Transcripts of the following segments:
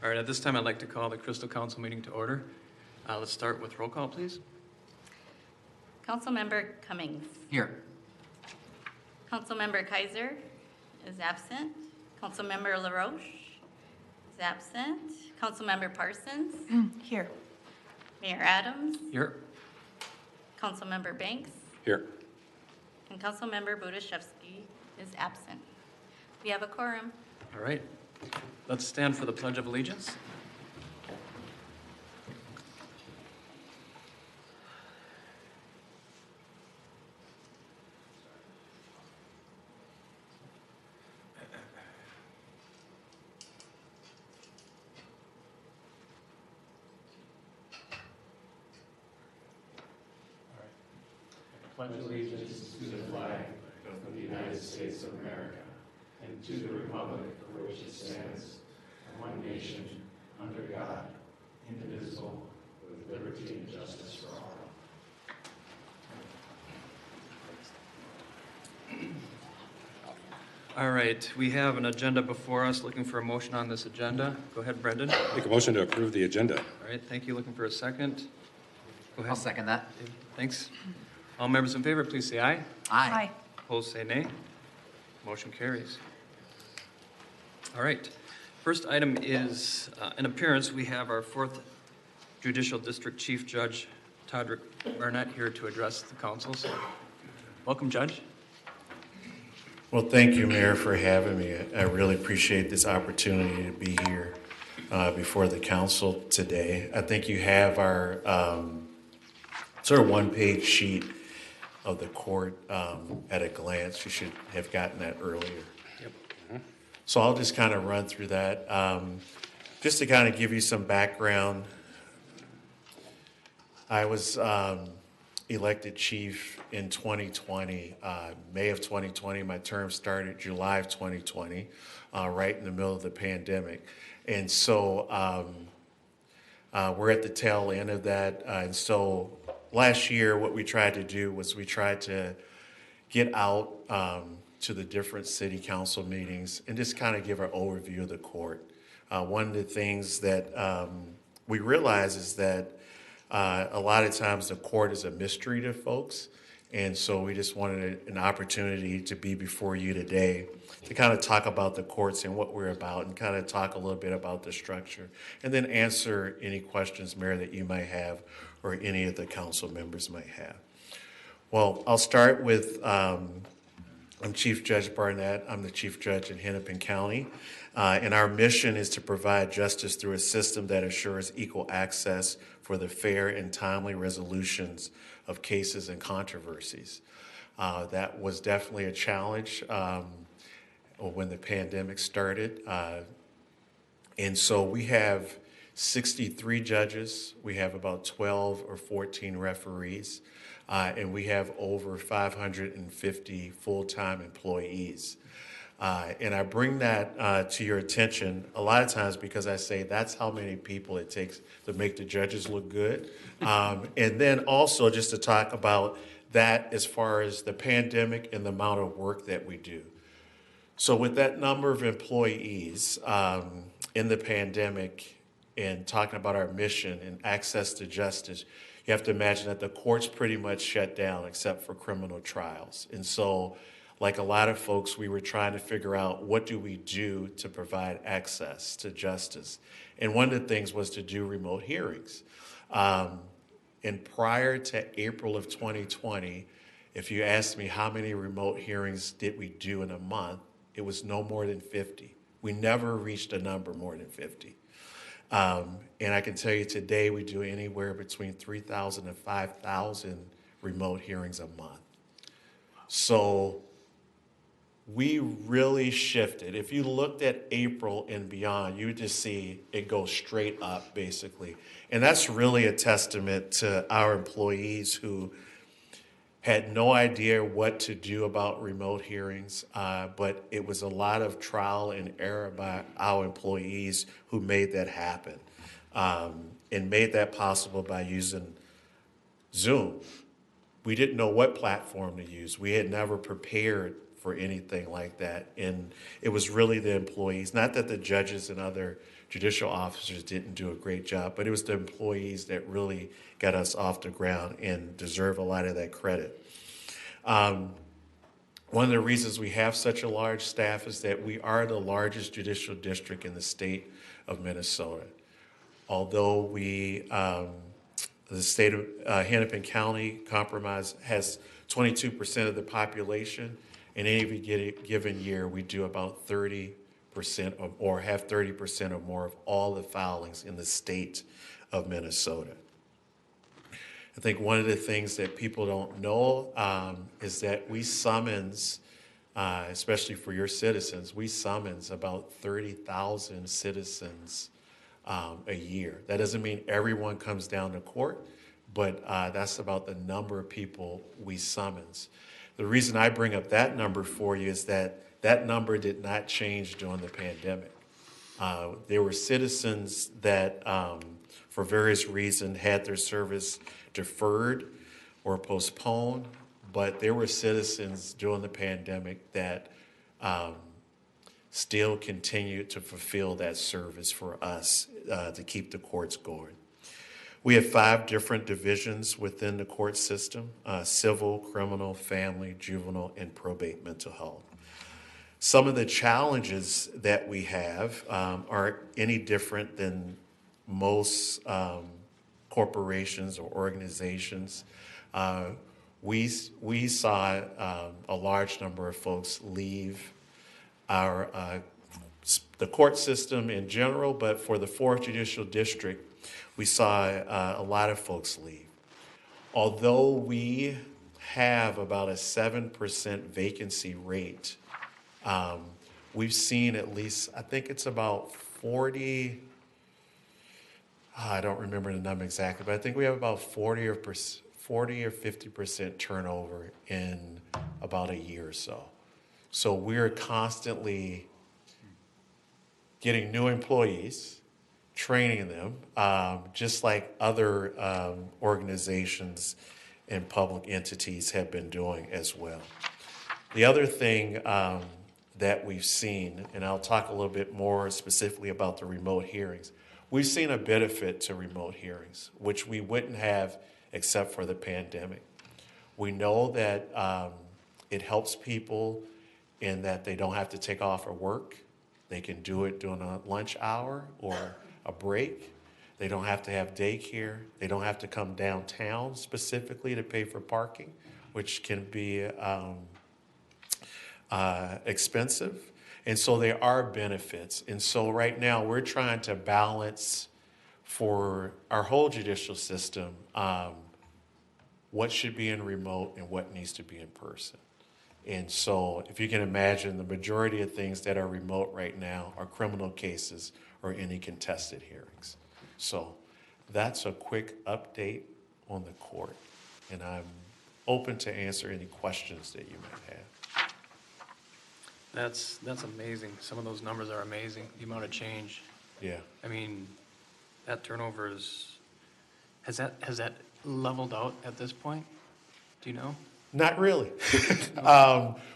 All right, at this time, I'd like to call the Crystal Council meeting to order. Let's start with roll call, please. Councilmember Cummings. Here. Councilmember Kaiser is absent. Councilmember LaRoche is absent. Councilmember Parsons. Here. Mayor Adams. Here. Councilmember Banks. Here. And Councilmember Budashevsky is absent. We have a quorum. All right, let's stand for the Pledge of Allegiance. Pledge allegiance to the flag of the United States of America and to the republic for which it stands, one nation, under God, indivisible, with liberty and justice for all. All right, we have an agenda before us. Looking for a motion on this agenda. Go ahead, Brendan. Make a motion to approve the agenda. All right, thank you. Looking for a second. Go ahead. I'll second that. Thanks. All members in favor, please say aye. Aye. Opposed, say nay. Motion carries. All right. First item is an appearance. We have our 4th Judicial District Chief Judge, Toddrick Barnette, here to address the council. So, welcome, Judge. Well, thank you, Mayor, for having me. I really appreciate this opportunity to be here before the council today. I think you have our sort of one-page sheet of the court at a glance. You should have gotten that earlier. Yep. So I'll just kind of run through that. Just to kind of give you some background, I was elected chief in 2020, May of 2020. My term started July of 2020, right in the middle of the pandemic. And so we're at the tail end of that. And so last year, what we tried to do was we tried to get out to the different city council meetings and just kind of give an overview of the court. One of the things that we realize is that a lot of times the court is a mystery to folks. And so we just wanted an opportunity to be before you today to kind of talk about the courts and what we're about and kind of talk a little bit about the structure and then answer any questions, Mayor, that you might have or any of the council members might have. Well, I'll start with, I'm Chief Judge Barnette. I'm the Chief Judge in Hennepin County. And our mission is to provide justice through a system that assures equal access for the fair and timely resolutions of cases and controversies. That was definitely a challenge when the pandemic started. And so we have 63 judges, we have about 12 or 14 referees, and we have over 550 full-time employees. And I bring that to your attention a lot of times because I say that's how many people it takes to make the judges look good. And then also just to talk about that as far as the pandemic and the amount of work that we do. So with that number of employees in the pandemic and talking about our mission and access to justice, you have to imagine that the courts pretty much shut down except for criminal trials. And so like a lot of folks, we were trying to figure out what do we do to provide access to justice. And one of the things was to do remote hearings. And prior to April of 2020, if you asked me how many remote hearings did we do in a month, it was no more than 50. We never reached a number more than 50. And I can tell you today we do anywhere between 3,000 and 5,000 remote hearings a month. So we really shifted. If you looked at April and beyond, you would just see it go straight up, basically. And that's really a testament to our employees who had no idea what to do about remote hearings, but it was a lot of trial and error by our employees who made that happen and made that possible by using Zoom. We didn't know what platform to use. We had never prepared for anything like that. And it was really the employees, not that the judges and other judicial officers didn't do a great job, but it was the employees that really got us off the ground and deserve a lot of that credit. One of the reasons we have such a large staff is that we are the largest judicial district in the state of Minnesota. Although the state of Hennepin County compromise has 22% of the population, in any given year we do about 30% or have 30% or more of all the filings in the state of Minnesota. I think one of the things that people don't know is that we summons, especially for your citizens, we summons about 30,000 citizens a year. That doesn't mean everyone comes down to court, but that's about the number of people we summons. The reason I bring up that number for you is that that number did not change during the pandemic. There were citizens that, for various reasons, had their service deferred or postponed, but there were citizens during the pandemic that still continued to fulfill that service for us to keep the courts going. We have 5 different divisions within the court system: civil, criminal, family, juvenile, and probate mental health. Some of the challenges that we have aren't any different than most corporations or organizations. We saw a large number of folks leave the court system in general, but for the 4th Judicial District, we saw a lot of folks leave. Although we have about a 7% vacancy rate, we've seen at least, I think it's about 40, I don't remember the number exactly, but I think we have about 40 or 50% turnover in about a year or so. So we're constantly getting new employees, training them, just like other organizations and public entities have been doing as well. The other thing that we've seen, and I'll talk a little bit more specifically about the remote hearings, we've seen a benefit to remote hearings, which we wouldn't have except for the pandemic. We know that it helps people in that they don't have to take off or work. They can do it during a lunch hour or a break. They don't have to have daycare. They don't have to come downtown specifically to pay for parking, which can be expensive. And so there are benefits. And so right now we're trying to balance for our whole judicial system what should be in remote and what needs to be in person. And so if you can imagine, the majority of things that are remote right now are criminal cases or any contested hearings. So that's a quick update on the court. And I'm open to answer any questions that you might have. That's amazing. Some of those numbers are amazing, the amount of change. Yeah. I mean, that turnover has that leveled out at this point? Do you know? Not really.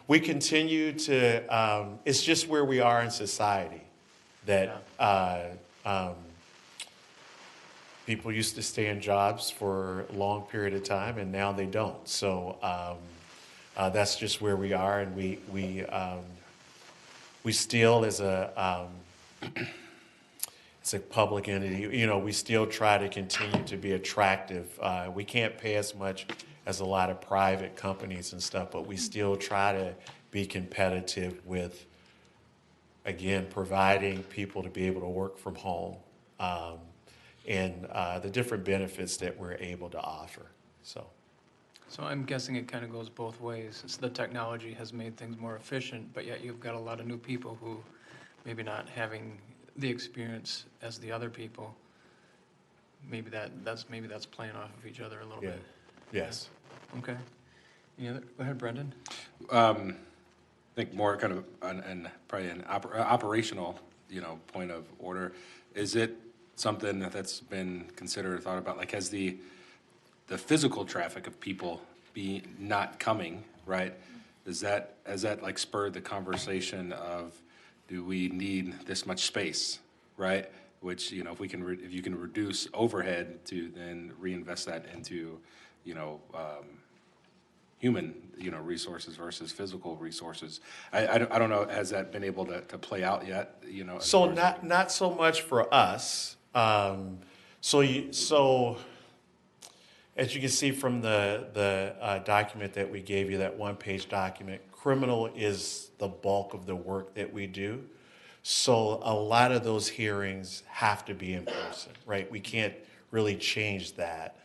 We continue to, it's just where we are in society that people used to stay in jobs for a long period of time and now they don't. So that's just where we are, and we still as a public entity, we still try to continue to be attractive. We can't pay as much as a lot of private companies and stuff, but we still try to be competitive with, again, providing people to be able to work from home and the different benefits that we're able to offer. So I'm guessing it kind of goes both ways. So the technology has made things more efficient, but yet you've got a lot of new people who maybe not having the experience as the other people. Maybe that's playing off of each other a little bit. Yes. Okay. Any other? Go ahead, Brendan. I think more kind of probably an operational, point of order. Is it something that's been considered or thought about? Like, has the physical traffic of people be not coming, right? has that like spurred the conversation of, do we need this much space, right? Which, you know, if you can reduce overhead to then reinvest that into, you know, human, you know, resources versus physical resources. I don't know, has that been able to play out yet, you know? As So far as- not so much for us. So as you can see from the document that we gave you, that one-page document, criminal is the bulk of the work that we do. So a lot of those hearings have to be in person, right? We can't really change that.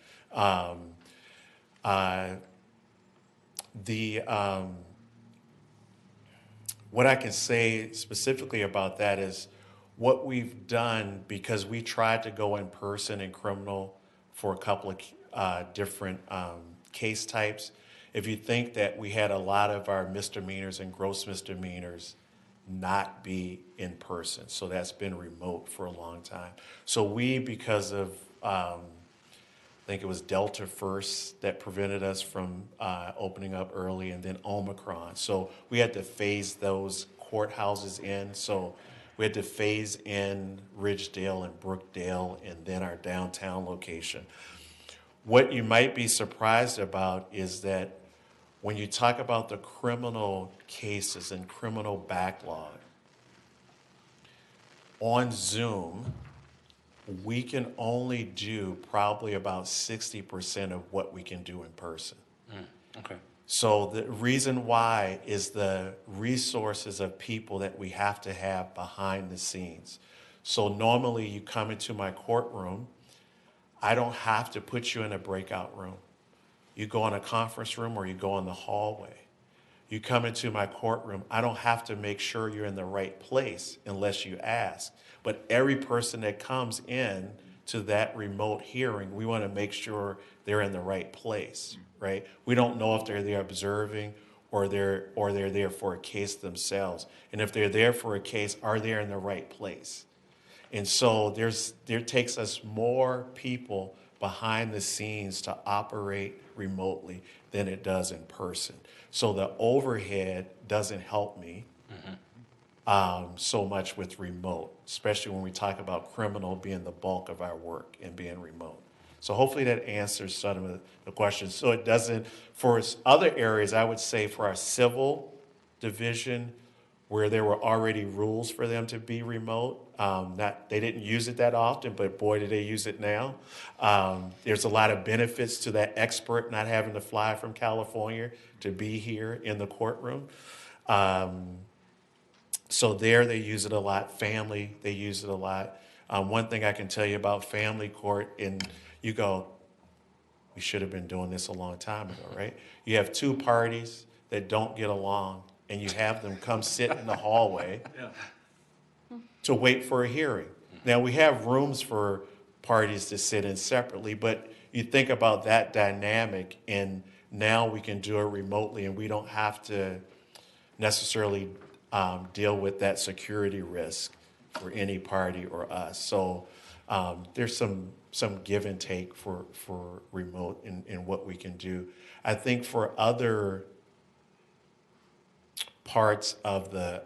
What I can say specifically about that is what we've done, because we tried to go in person in criminal for a couple of different case types. If you think that we had a lot of our misdemeanors and gross misdemeanors not be in person, so that's been remote for a long time. So we, because of I think it was Delta first that prevented us from opening up early, and then Omicron. So we had to phase those courthouses in. So we had to phase in Ridgedale and Brookdale and then our downtown location. What you might be surprised about is that when you talk about the criminal cases and criminal backlog, on Zoom, we can only do probably about 60% of what we can do in person. Okay. So the reason why is the resources of people that we have to have behind the scenes. So normally you come into my courtroom, I don't have to put you in a breakout room. You go in a conference room or you go in the hallway. You come into my courtroom, I don't have to make sure you're in the right place unless you ask. But every person that comes in to that remote hearing, we want to make sure they're in the right place, right? We don't know if they're there observing or they're there for a case themselves. And if they're there for a case, are they in the right place? And so there takes us more people behind the scenes to operate remotely than it does in person. So the overhead doesn't help me so much with remote, especially when we talk about criminal being the bulk of our work and being remote. So hopefully that answers some of the questions. So it doesn't, for other areas, I would say for our civil division, where there were already rules for them to be remote. They didn't use it that often, but boy, do they use it now. There's a lot of benefits to that expert not having to fly from California to be here in the courtroom. So there they use it a lot. Family, they use it a lot. One thing I can tell you about family court, and you go, we should have been doing this a long time ago, right? You have two parties that don't get along, and you have them come sit in the hallway to wait for a hearing. Now, we have rooms for parties to sit in separately, but you think about that dynamic, and now we can do it remotely, and we don't have to necessarily deal with that security risk for any party or us. So there's some give and take for remote in what we can do. I think for other parts of the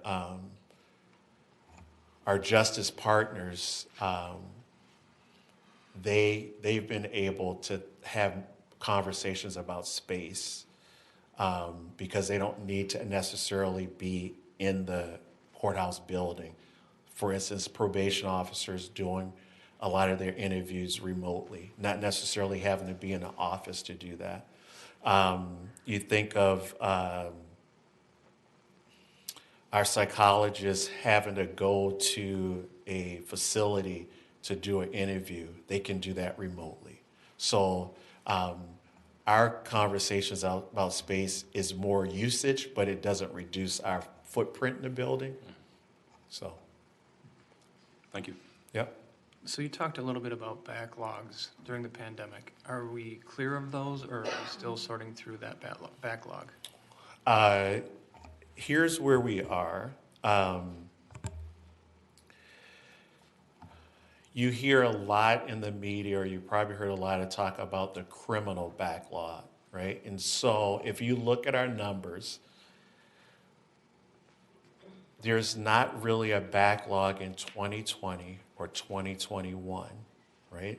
our justice partners, they've been able to have conversations about space because they don't need to necessarily be in the courthouse building. For instance, probation officers doing a lot of their interviews remotely, not necessarily having to be in an office to do that. You think of our psychologists having to go to a facility to do an interview. They can do that remotely. So our conversations about space is more usage, but it doesn't reduce our footprint in the building. So, Thank you. yep. So you talked a little bit about backlogs during the pandemic. Are we clear of those, or are we still sorting through that backlog? Here's where we are. You hear a lot in the media, or you probably heard a lot of talk about the criminal backlog, right? And so if you look at our numbers, there's not really a backlog in 2020 or 2021, right?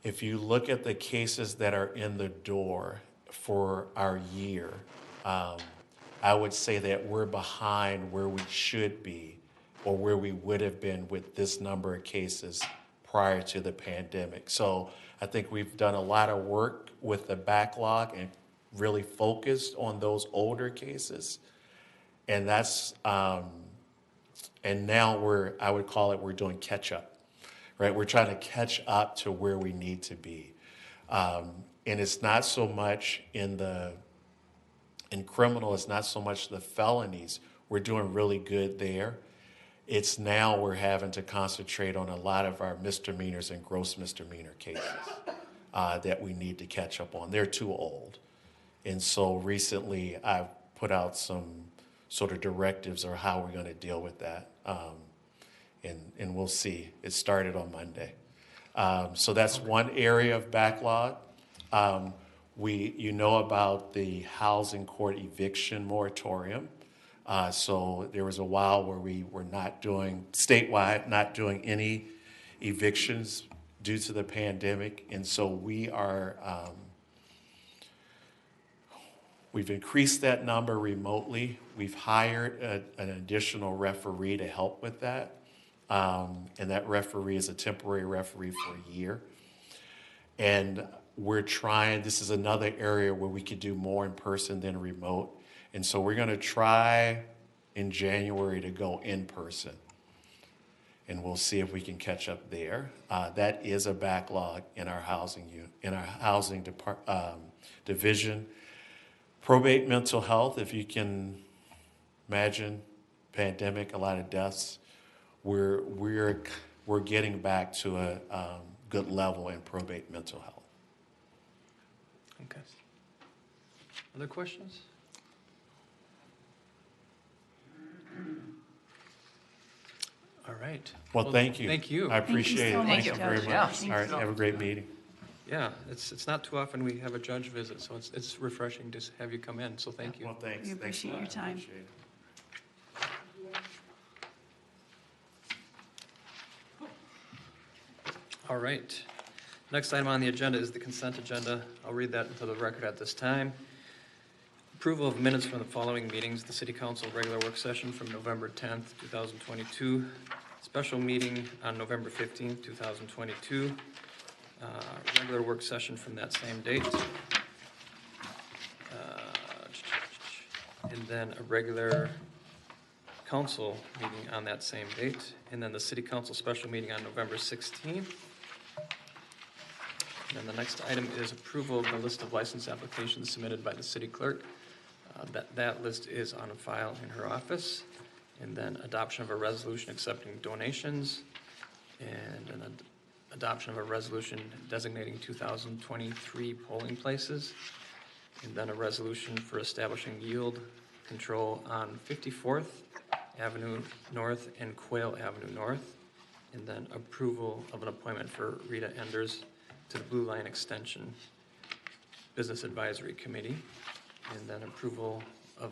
If you look at the cases that are in the door for our year, I would say that we're behind where we should be or where we would have been with this number of cases prior to the pandemic. So I think we've done a lot of work with the backlog and really focused on those older cases. And that's, and now I would call it, we're doing catch up, right? We're trying to catch up to where we need to be. And it's not so much in criminal, it's not so much the felonies. We're doing really good there. It's now we're having to concentrate on a lot of our misdemeanors and gross misdemeanor cases that we need to catch up on. They're too old. And so recently I've put out some sort of directives or how we're going to deal with that. And we'll see. It started on Monday. So that's one area of backlog. You know about the housing court eviction moratorium. So there was a while where we were not doing, statewide, not doing any evictions due to the pandemic. And so we are, we've increased that number remotely. We've hired an additional referee to help with that. And that referee is a temporary referee for a year. And we're trying, this is another area where we could do more in person than remote. And so we're going to try in January to go in person. And we'll see if we can catch up there. That is a backlog in our housing division. Probate mental health, if you can imagine, pandemic, a lot of deaths. We're getting back to a good level in probate mental health. Okay. Other questions? All right. Well, thank you. Thank you. I appreciate it. Thank Thank you you so very much, much. Judge. All right, have a great meeting. Yeah, it's not too often we have a judge visit, so it's refreshing to have you come in, so thank you. Well, thanks. We Thanks a appreciate lot. your time. Appreciate it. All right. Next item on the agenda is the consent agenda. I'll read that into the record at this time. Approval of minutes from the following meetings: the City Council regular work session from November 10th, 2022, special meeting on November 15th, 2022, regular work session from that same date, and then a regular council meeting on that same date, and then the City Council special meeting on November 16th. And then the next item is approval of the list of license applications submitted by the city clerk. That list is on a file in her office. And then adoption of a resolution accepting donations, and an adoption of a resolution designating 2023 polling places, and then a resolution for establishing yield control on 54th Avenue North and Quail Avenue North, and then approval of an appointment for Rita Enders to the Blue Line Extension Business Advisory Committee, and then approval of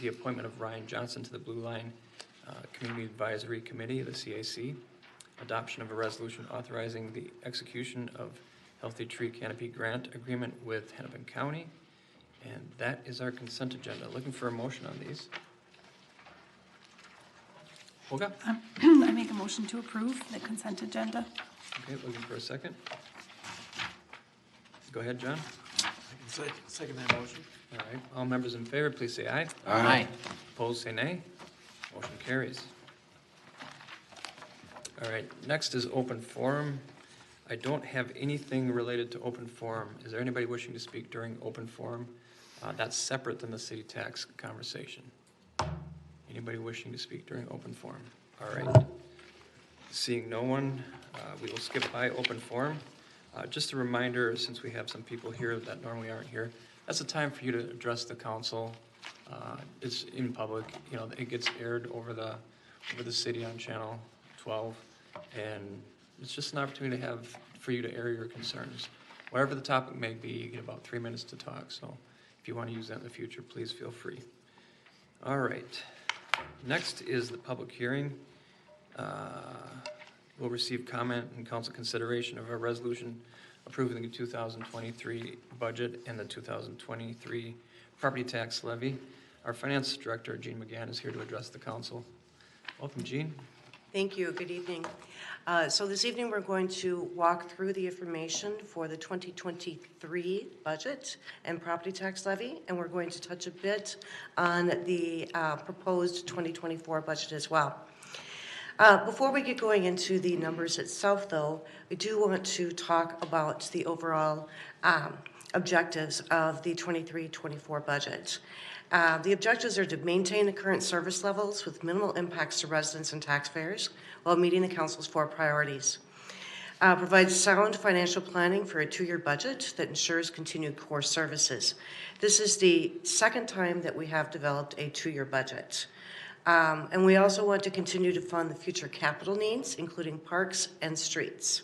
the appointment of Ryan Johnson to the Blue Line Community Advisory Committee, the CAC, adoption of a resolution authorizing the execution of Healthy Tree Canopy Grant Agreement with Hennepin County, and that is our consent agenda. Looking for a motion on these. Olga? I make a motion to approve the consent agenda. Okay, looking for a second. Go ahead, John. I can second that motion. All right, all members in favor, please say aye. Aye. Opposed, say nay. Motion carries. All right, next is open forum. I don't have anything related to open forum. Is there anybody wishing to speak during open forum? That's separate than the city tax conversation. Anybody wishing to speak during open forum? All right. Seeing no one, we will skip by open forum. Just a reminder, since we have some people here that normally aren't here, that's a time for you to address the council. It's in public, you know, it gets aired over the city on Channel 12, and it's just an opportunity for you to air your concerns. Whatever the topic may be, you get about 3 minutes to talk, so if you want to use that in the future, please feel free. All right. Next is the public hearing. We'll receive comment and council consideration of a resolution approving the 2023 budget and the 2023 property tax levy. Our finance director, Jean McGann, is here to address the council. Welcome, Jean. Thank you. Good evening. So this evening, we're going to walk through the information for the 2023 budget and property tax levy, and we're going to touch a bit on the proposed 2024 budget as well. Before we get going into the numbers itself, though, we do want to talk about the overall objectives of the 23-24 budget. The objectives are to maintain the current service levels with minimal impacts to residents and taxpayers while meeting the council's 4 priorities. Provide sound financial planning for a 2-year budget that ensures continued core services. This is the second time that we have developed a 2-year budget. And we also want to continue to fund the future capital needs, including parks and streets.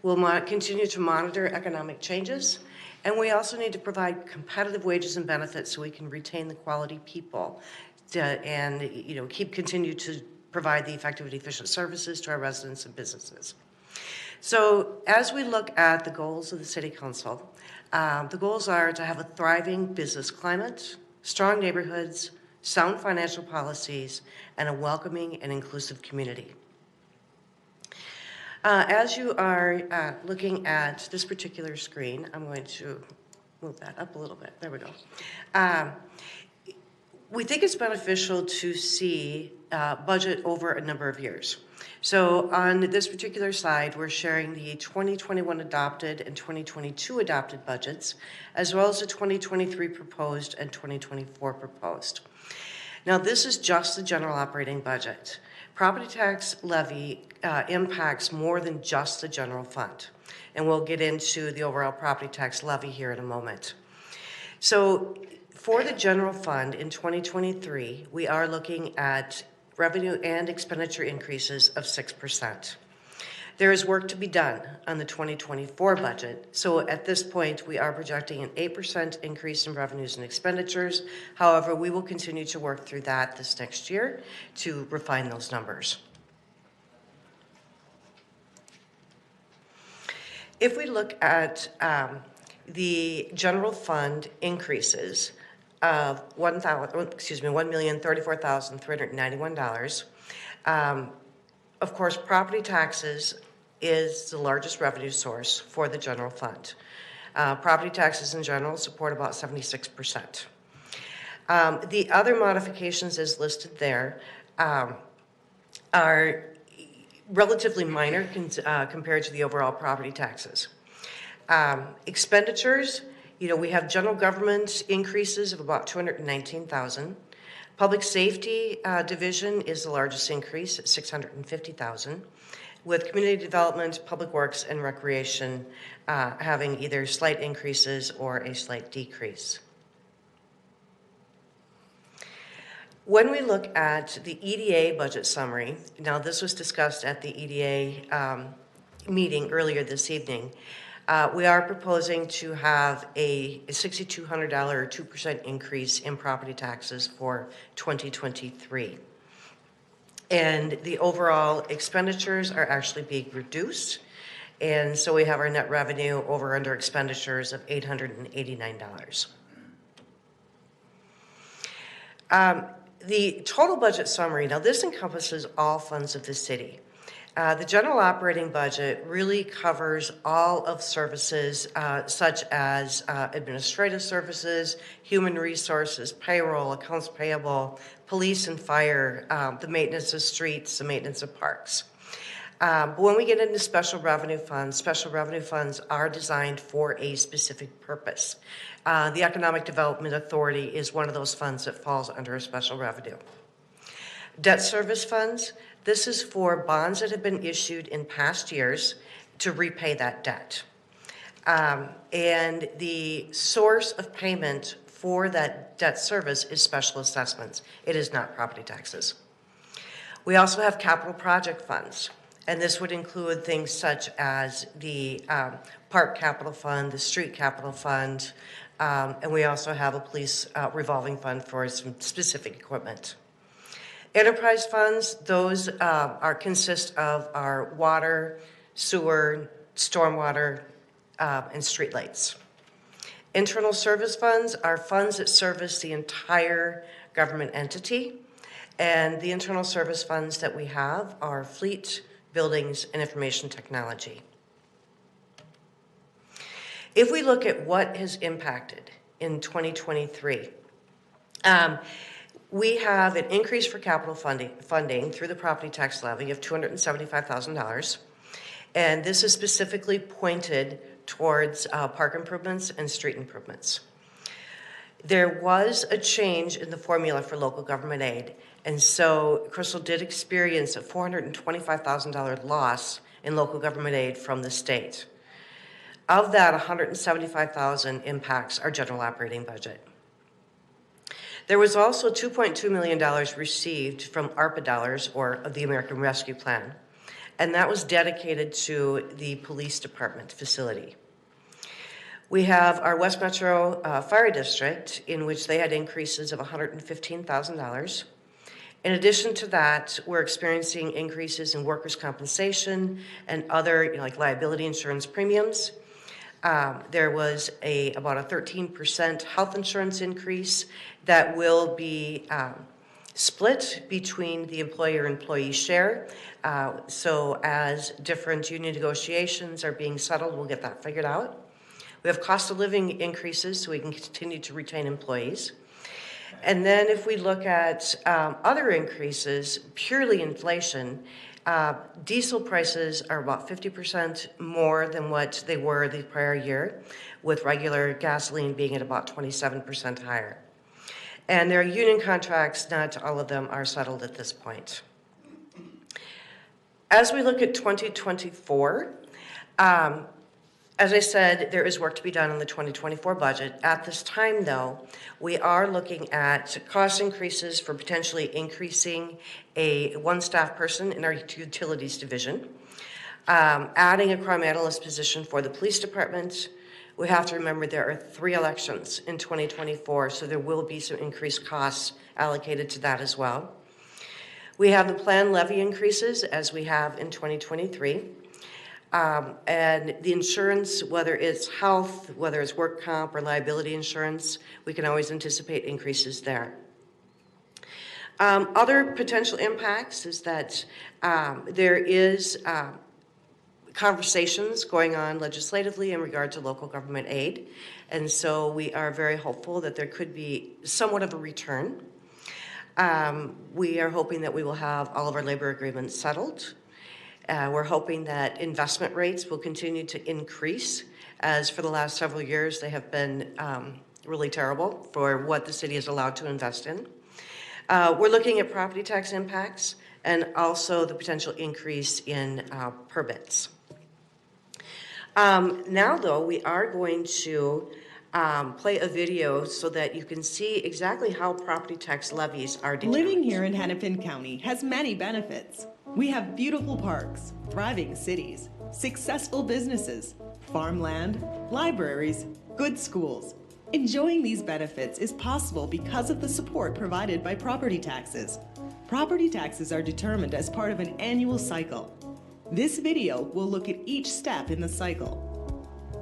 We'll continue to monitor economic changes, and we also need to provide competitive wages and benefits so we can retain the quality people and continue to provide the effective and efficient services to our residents and businesses. So as we look at the goals of the City Council, the goals are to have a thriving business climate, strong neighborhoods, sound financial policies, and a welcoming and inclusive community. As you are looking at this particular screen, I'm going to move that up a little bit. There we go. We think it's beneficial to see budget over a number of years. So on this particular slide, we're sharing the 2021 adopted and 2022 adopted budgets, as well as the 2023 proposed and 2024 proposed. Now, this is just the general operating budget. Property tax levy impacts more than just the general fund, and we'll get into the overall property tax levy here in a moment. So for the general fund in 2023, we are looking at revenue and expenditure increases of 6%. There is work to be done on the 2024 budget. So at this point, we are projecting an 8% increase in revenues and expenditures. However, we will continue to work through that this next year to refine those numbers. If we look at the general fund increases of $1,034,391, of course, property taxes is the largest revenue source for the general fund. Property taxes in general support about 76%. The other modifications as listed there are relatively minor compared to the overall property taxes. Expenditures, we have general government increases of about $219,000. Public safety division is the largest increase at $650,000, with community development, public works, and recreation having either slight increases or a slight decrease. When we look at the EDA budget summary, now this was discussed at the EDA meeting earlier this evening, we are proposing to have a $6,200 or 2% increase in property taxes for 2023. And the overall expenditures are actually being reduced. And so we have our net revenue over under expenditures of $889. The total budget summary, now this encompasses all funds of the city. The general operating budget really covers all of services such as administrative services, human resources, payroll, accounts payable, police and fire, the maintenance of streets, the maintenance of parks. But when we get into special revenue funds are designed for a specific purpose. The Economic Development Authority is one of those funds that falls under a special revenue. Debt service funds, this is for bonds that have been issued in past years to repay that debt. And the source of payment for that debt service is special assessments. It is not property taxes. We also have capital project funds, and this would include things such as the park capital fund, the street capital fund, and we also have a police revolving fund for some specific equipment. Enterprise funds, those consist of our water, sewer, stormwater, and streetlights. Internal service funds are funds that service the entire government entity, and the internal service funds that we have are fleet, buildings, and information technology. If we look at what has impacted in 2023, we have an increase for capital funding through the property tax levy of $275,000, and this is specifically pointed towards park improvements and street improvements. There was a change in the formula for local government aid, and so Crystal did experience a $425,000 loss in local government aid from the state. Of that, $175,000 impacts our general operating budget. There was also $2.2 million received from ARPA dollars, or the American Rescue Plan, and that was dedicated to the police department facility. We have our West Metro Fire District, in which they had increases of $115,000. In addition to that, we're experiencing increases in workers' compensation and other like liability insurance premiums. There was about a 13% health insurance increase that will be split between the employer-employee share. So as different union negotiations are being settled, we'll get that figured out. We have cost of living increases so we can continue to retain employees. And then if we look at other increases, purely inflation, diesel prices are about 50% more than what they were the prior year, with regular gasoline being at about 27% higher. And there are union contracts, not all of them are settled at this point. As we look at 2024, as I said, there is work to be done on the 2024 budget. At this time, though, we are looking at cost increases for potentially increasing one staff person in our utilities division, adding a crime analyst position for the police department. We have to remember there are 3 elections in 2024, so there will be some increased costs allocated to that as well. We have the planned levy increases as we have in 2023. And the insurance, whether it's health, whether it's work comp or liability insurance, we can always anticipate increases there. Other potential impacts is that there is conversations going on legislatively in regard to local government aid. And so we are very hopeful that there could be somewhat of a return. We are hoping that we will have all of our labor agreements settled. We're hoping that investment rates will continue to increase, as for the last several years they have been really terrible for what the city is allowed to invest in. We're looking at property tax impacts and also the potential increase in permits. Now, though, we are going to play a video so that you can see exactly how property tax levies are determined. Living here in Hennepin County has many benefits. We have beautiful parks, thriving cities, successful businesses, farmland, libraries, good schools. Enjoying these benefits is possible because of the support provided by property taxes. Property taxes are determined as part of an annual cycle. This video will look at each step in the cycle.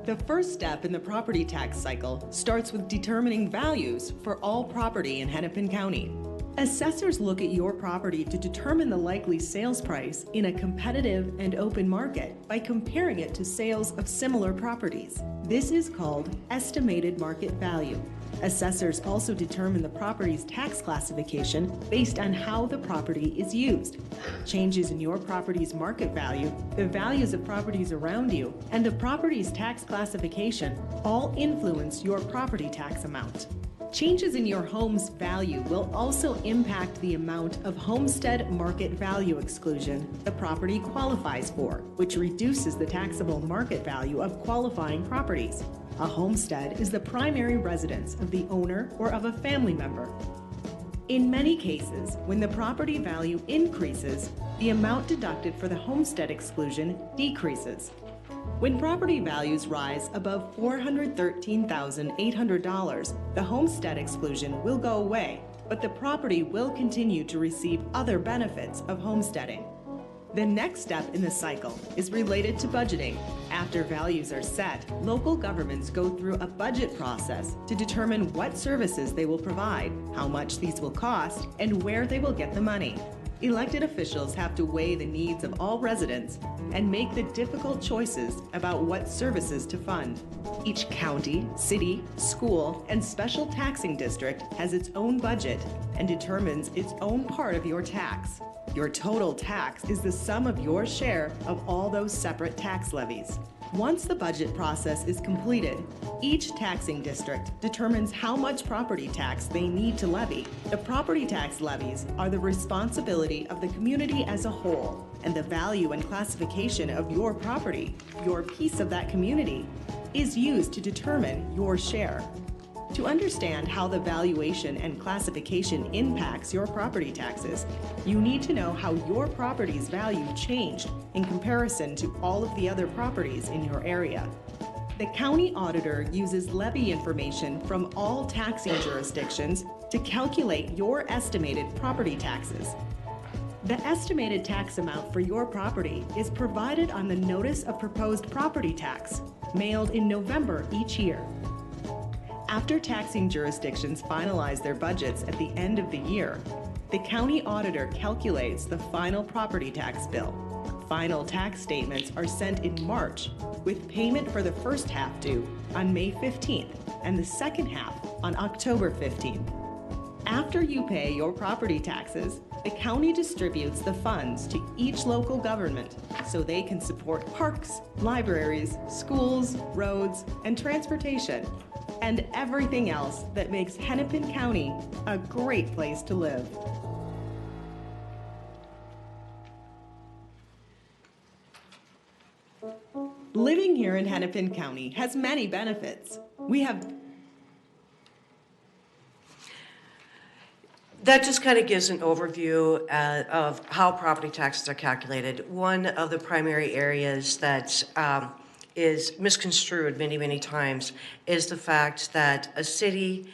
The first step in the property tax cycle starts with determining values for all property in Hennepin County. Assessors look at your property to determine the likely sales price in a competitive and open market by comparing it to sales of similar properties. This is called estimated market value. Assessors also determine the property's tax classification based on how the property is used. Changes in your property's market value, the values of properties around you, and the property's tax classification all influence your property tax amount. Changes in your home's value will also impact the amount of homestead market value exclusion the property qualifies for, which reduces the taxable market value of qualifying properties. A homestead is the primary residence of the owner or of a family member. In many cases, when the property value increases, the amount deducted for the homestead exclusion decreases. When property values rise above $413,800, the homestead exclusion will go away, but the property will continue to receive other benefits of homesteading. The next step in the cycle is related to budgeting. After values are set, local governments go through a budget process to determine what services they will provide, how much these will cost, and where they will get the money. Elected officials have to weigh the needs of all residents and make the difficult choices about what services to fund. Each county, city, school, and special taxing district has its own budget and determines its own part of your tax. Your total tax is the sum of your share of all those separate tax levies. Once the budget process is completed, each taxing district determines how much property tax they need to levy. The property tax levies are the responsibility of the community as a whole, and the value and classification of your property, your piece of that community, is used to determine your share. To understand how the valuation and classification impacts your property taxes, you need to know how your property's value changed in comparison to all of the other properties in your area. The county auditor uses levy information from all taxing jurisdictions to calculate your estimated property taxes. The estimated tax amount for your property is provided on the Notice of Proposed Property Tax, mailed in November each year. After taxing jurisdictions finalize their budgets at the end of the year, the county auditor calculates the final property tax bill. Final tax statements are sent in March, with payment for the first half due on May 15th and the second half on October 15th. After you pay your property taxes, the county distributes the funds to each local government so they can support parks, libraries, schools, roads, and transportation, and everything else that makes Hennepin County a great place to live. Living here in Hennepin County has many benefits. That just kind of gives an overview of how property taxes are calculated. One of the primary areas that is misconstrued many, many times is the fact that a city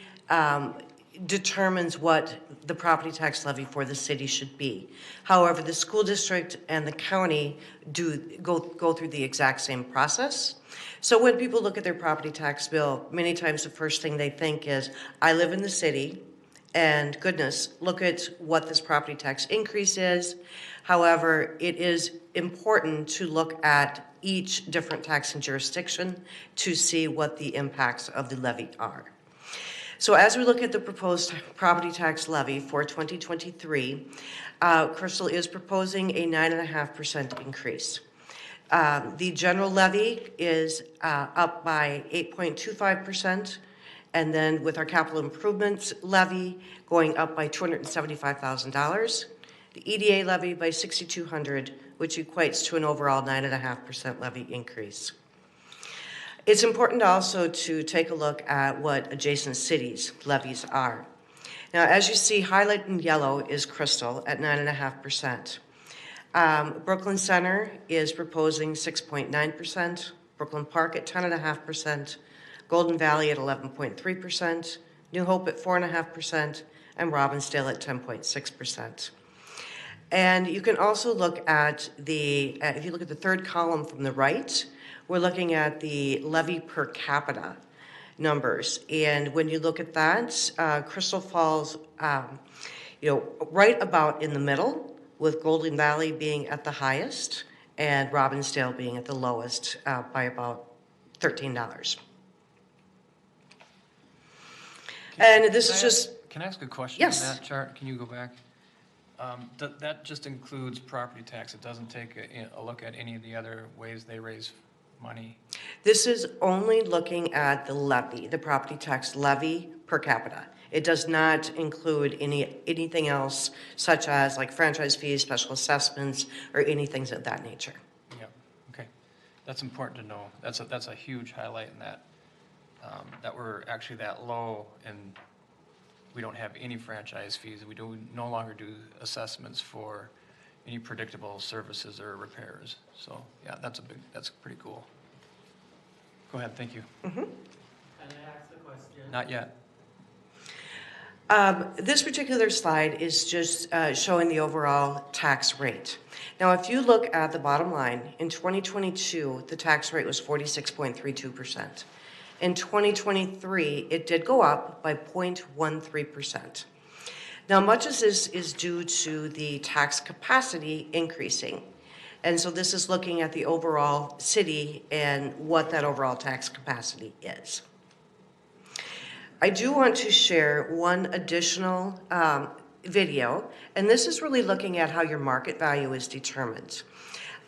determines what the property tax levy for the city should be. However, the school district and the county do go through the exact same process. So when people look at their property tax bill, many times the first thing they think is, I live in the city, and goodness, look at what this property tax increase is. However, it is important to look at each different taxing jurisdiction to see what the impacts of the levy are. So as we look at the proposed property tax levy for 2023, Crystal is proposing a 9.5% increase. The general levy is up by 8.25%. And then with our capital improvements levy going up by $275,000, the EDA levy by $6,200, which equates to an overall 9.5% levy increase. It's important also to take a look at what adjacent cities' levies are. Now, as you see, highlighted in yellow is Crystal at 9.5%. Brooklyn Center is proposing 6.9%, Brooklyn Park at 10.5%, Golden Valley at 11.3%, New Hope at 4.5%, and Robbinsdale at 10.6%. And you can also look at if you look at the third column from the right, we're looking at the levy per capita numbers. And when you look at that, Crystal falls, right about in the middle, with Golden Valley being at the highest and Robbinsdale being at the lowest by about $13. And this is just... Can I ask a question Yes. on that chart? Can you go back? That just includes property tax. It doesn't take a look at any of the other ways they raise money. This is only looking at the levy, the property tax levy per capita. It does not include anything else, such as like franchise fees, special assessments, or anything of that nature. Yeah, okay. That's important to know. That's a huge highlight in that, that we're actually that low and we don't have any franchise fees. We no longer do assessments for any predictable services or repairs. So yeah, that's pretty cool. Go ahead, thank you. Mm-hmm. Can I ask the question? Not yet. This particular slide is just showing the overall tax rate. Now, if you look at the bottom line, in 2022, the tax rate was 46.32%. In 2023, it did go up by 0.13%. Now, much of this is due to the tax capacity increasing. And so this is looking at the overall city and what that overall tax capacity is. I do want to share one additional video, and this is really looking at how your market value is determined.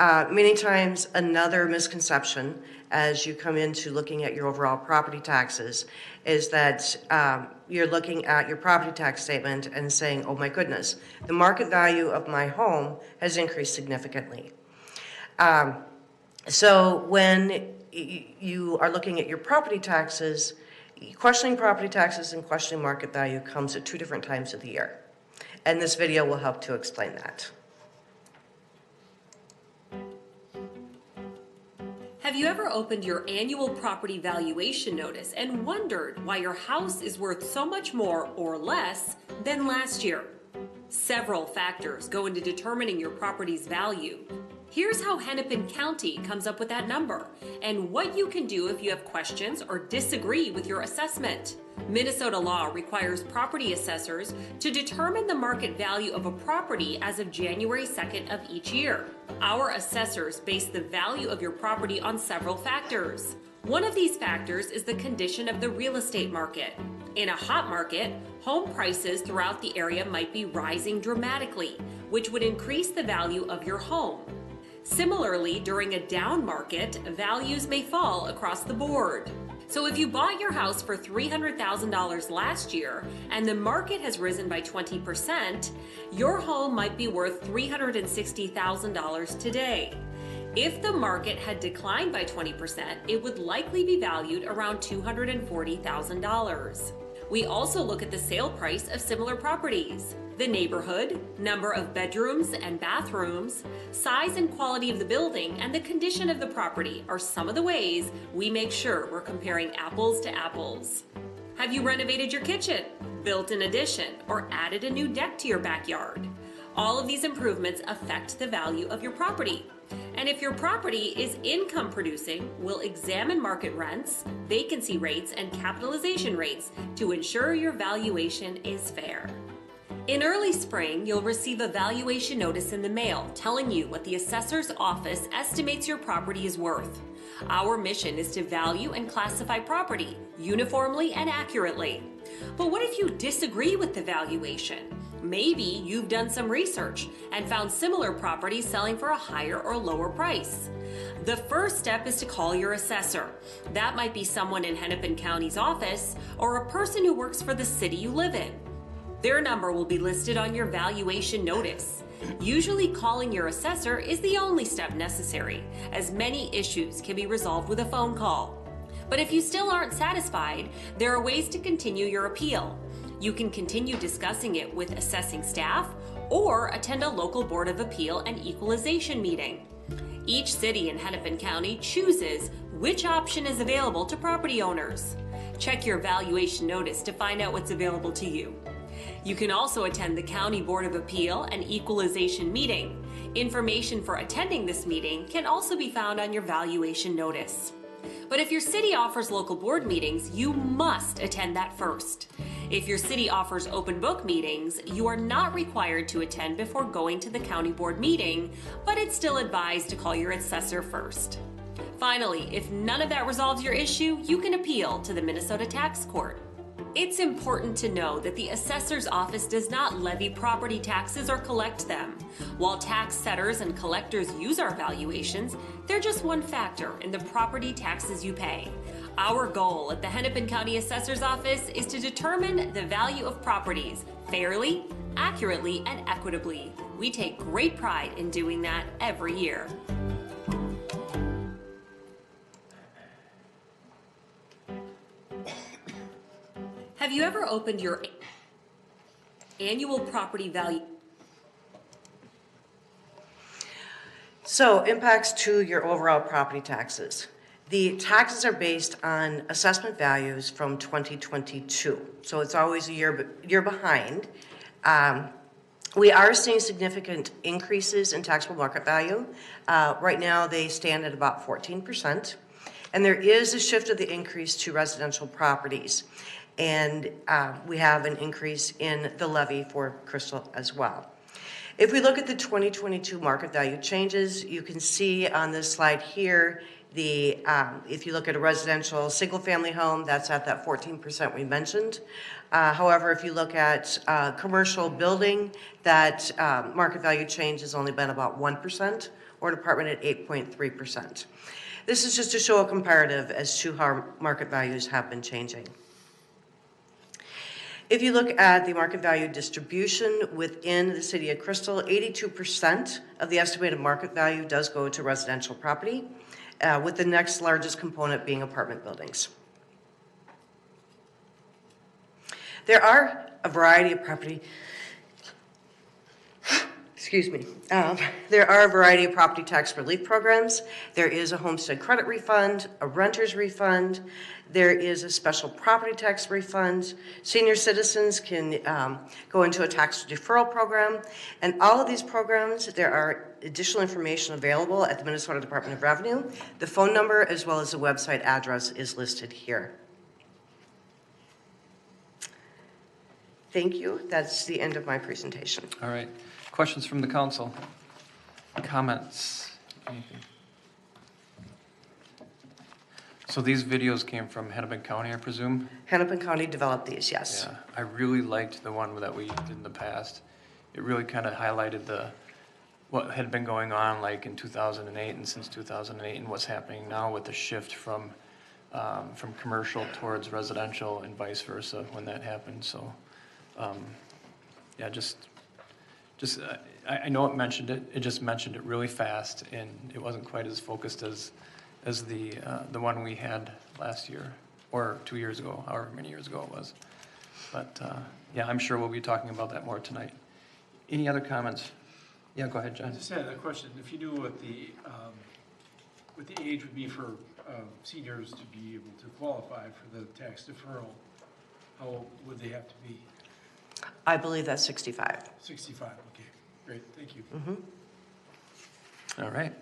Many times, another misconception as you come into looking at your overall property taxes is that you're looking at your property tax statement and saying, oh my goodness, the market value of my home has increased significantly. So when you are looking at your property taxes, questioning property taxes and questioning market value comes at two different times of the year. And this video will help to explain that. Have you ever opened your annual property valuation notice and wondered why your house is worth so much more or less than last year? Several factors go into determining your property's value. Here's how Hennepin County comes up with that number and what you can do if you have questions or disagree with your assessment. Minnesota law requires property assessors to determine the market value of a property as of January 2nd of each year. Our assessors base the value of your property on several factors. One of these factors is the condition of the real estate market. In a hot market, home prices throughout the area might be rising dramatically, which would increase the value of your home. Similarly, during a down market, values may fall across the board. So if you bought your house for $300,000 last year and the market has risen by 20%, your home might be worth $360,000 today. If the market had declined by 20%, it would likely be valued around $240,000. We also look at the sale price of similar properties. The neighborhood, number of bedrooms and bathrooms, size and quality of the building, and the condition of the property are some of the ways we make sure we're comparing apples to apples. Have you renovated your kitchen, built an addition, or added a new deck to your backyard? All of these improvements affect the value of your property. And if your property is income producing, we'll examine market rents, vacancy rates, and capitalization rates to ensure your valuation is fair. In early spring, you'll receive a valuation notice in the mail telling you what the assessor's office estimates your property is worth. Our mission is to value and classify property uniformly and accurately. But what if you disagree with the valuation? Maybe you've done some research and found similar properties selling for a higher or lower price. The first step is to call your assessor. That might be someone in Hennepin County's office or a person who works for the city you live in. Their number will be listed on your valuation notice. Usually calling your assessor is the only step necessary, as many issues can be resolved with a phone call. But if you still aren't satisfied, there are ways to continue your appeal. You can continue discussing it with assessing staff or attend a local Board of Appeal and Equalization meeting. Each city in Hennepin County chooses which option is available to property owners. Check your valuation notice to find out what's available to you. You can also attend the County Board of Appeal and Equalization meeting. Information for attending this meeting can also be found on your valuation notice. But if your city offers local board meetings, you must attend that first. If your city offers open book meetings, you are not required to attend before going to the county board meeting, but it's still advised to call your assessor first. Finally, if none of that resolves your issue, you can appeal to the Minnesota Tax Court. It's important to know that the assessor's office does not levy property taxes or collect them. While tax setters and collectors use our valuations, they're just one factor in the property taxes you pay. Our goal at the Hennepin County Assessor's Office is to determine the value of properties fairly, accurately, and equitably. We take great pride in doing that every year. Have you ever opened your annual property value? So, impacts to your overall property taxes. The taxes are based on assessment values from 2022, so it's always a year behind. We are seeing significant increases in taxable market value. Right now, they stand at about 14%, and there is a shift of the increase to residential properties, and we have an increase in the levy for Crystal as well. If we look at the 2022 market value changes, you can see on this slide here, if you look at a residential single-family home, that's at that 14% we mentioned. However, if you look at commercial building, that market value change has only been about 1%, or an apartment at 8.3%. This is just to show a comparative as to how market values have been changing. If you look at the market value distribution within the city of Crystal, 82% of the estimated market value does go to residential property, with the next largest component being apartment buildings. There are a variety of property, excuse me, there are a variety of property tax relief programs. There is a homestead credit refund, a renter's refund, there is a special property tax refund. Senior citizens can go into a tax deferral program. And all of these programs, there are additional information available at the Minnesota Department of Revenue. The phone number as well as the website address is listed here. Thank you. That's the end of my presentation. All right. Questions from the council? Comments? Anything? So these videos came from Hennepin County, I presume? Hennepin County developed these, yes. Yeah, I really liked the one that we did in the past. It really kind of highlighted what had been going on like in 2008 and since 2008 and what's happening now with the shift from commercial towards residential and vice versa when that happened. So, yeah, I know it mentioned it. It just mentioned it really fast, and it wasn't quite as focused as the one we had last year or 2 years ago, however many years ago it was. But yeah, I'm sure we'll be talking about that more tonight. Any other comments? Yeah, go ahead, John. I just had a question. If you knew what the age would be for seniors to be able to qualify for the tax deferral, how old would they have to be? I believe that's 65. 65, okay. Great, thank you. Mm-hmm. All right.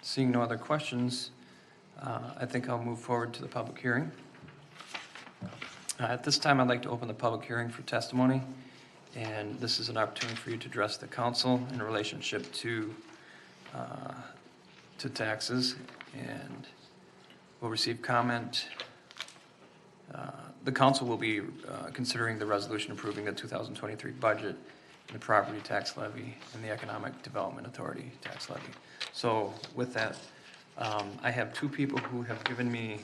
Seeing no other questions, I think I'll move forward to the public hearing. At this time, I'd like to open the public hearing for testimony, and this is an opportunity for you to address the council in relationship to taxes, and we'll receive comment. The council will be considering the resolution approving the 2023 budget, the property tax levy, and the Economic Development Authority tax levy. So with that, I have two people who have given me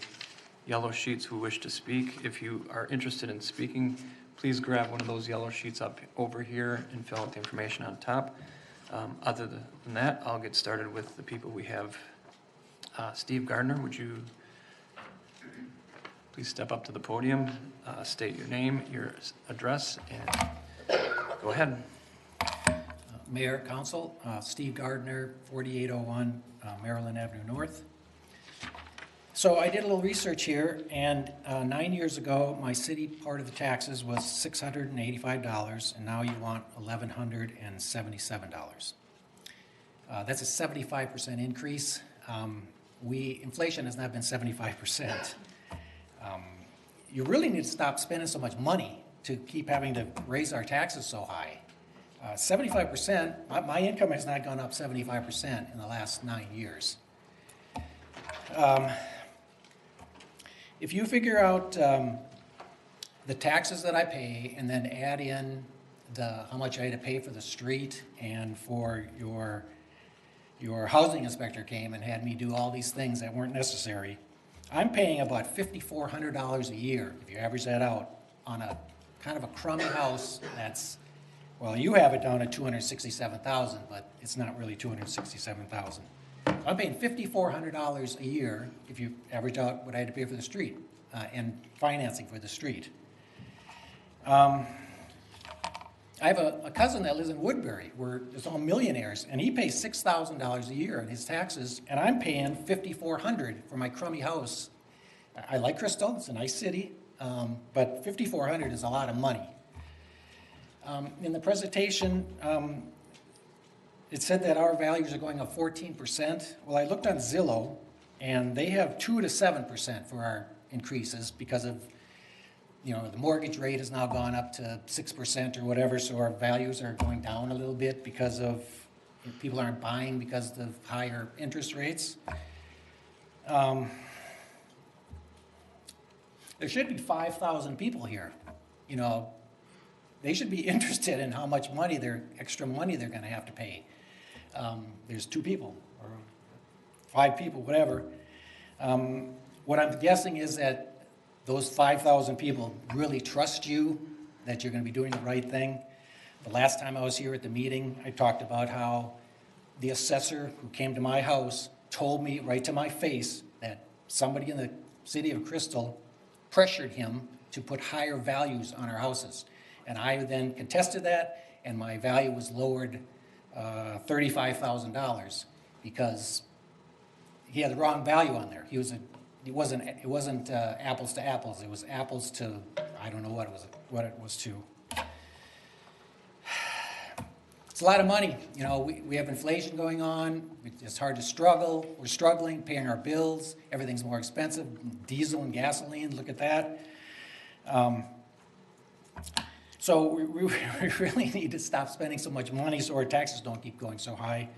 yellow sheets who wish to speak. If you are interested in speaking, please grab one of those yellow sheets up over here and fill out the information on top. Other than that, I'll get started with the people we have. Steve Gardner, would you please step up to the podium, state your name, your address, and go ahead. Mayor, Council, Steve Gardner, 4801 Maryland Avenue North. So I did a little research here, and 9 years ago, my city part of the taxes was $685, and now you want $1,177. That's a 75% increase. Inflation has not been 75%. You really need to stop spending so much money to keep having to raise our taxes so high. 75%, my income has not gone up 75% in the last 9 years. If you figure out the taxes that I pay and then add in how much I had to pay for the street and for your housing inspector came and had me do all these things that weren't necessary, I'm paying about $5,400 a year, if you average that out, on a kind of a crummy house that's, well, you have it down at $267,000, but it's not really $267,000. I'm paying $5,400 a year if you average out what I had to pay for the street and financing for the street. I I have a cousin that lives in Woodbury, where it's all millionaires, and he pays $6,000 a year in his taxes, and I'm paying $5,400 for my crummy house. I like Crystal, it's a nice city, but $5,400 is a lot of money. In the presentation, it said that our values are going up 14%. Well, I looked on Zillow, and they have 2 to 7% for our increases because of, the mortgage rate has now gone up to 6% or whatever, so our values are going down a little bit because of, people aren't buying because of higher interest rates. There should be 5,000 people here. They should be interested in how much money extra money they're gonna have to pay. There's 2 people, or 5 people, whatever. What I'm guessing is that those 5,000 people really trust you, that you're gonna be doing the right thing. The last time I was here at the meeting, I talked about how the assessor who came to my house told me right to my face that somebody in the city of Crystal pressured him to put higher values on our houses. And I then contested that, and my value was lowered $35,000 because he had the wrong value on there. It wasn't apples to apples. It was apples to, I don't know what it was to. It's a lot of money. We have inflation going on. It's hard to struggle. We're struggling, paying our bills. Everything's more expensive. Diesel and gasoline, look at that. So we really need to stop spending so much money so our taxes don't keep going so high.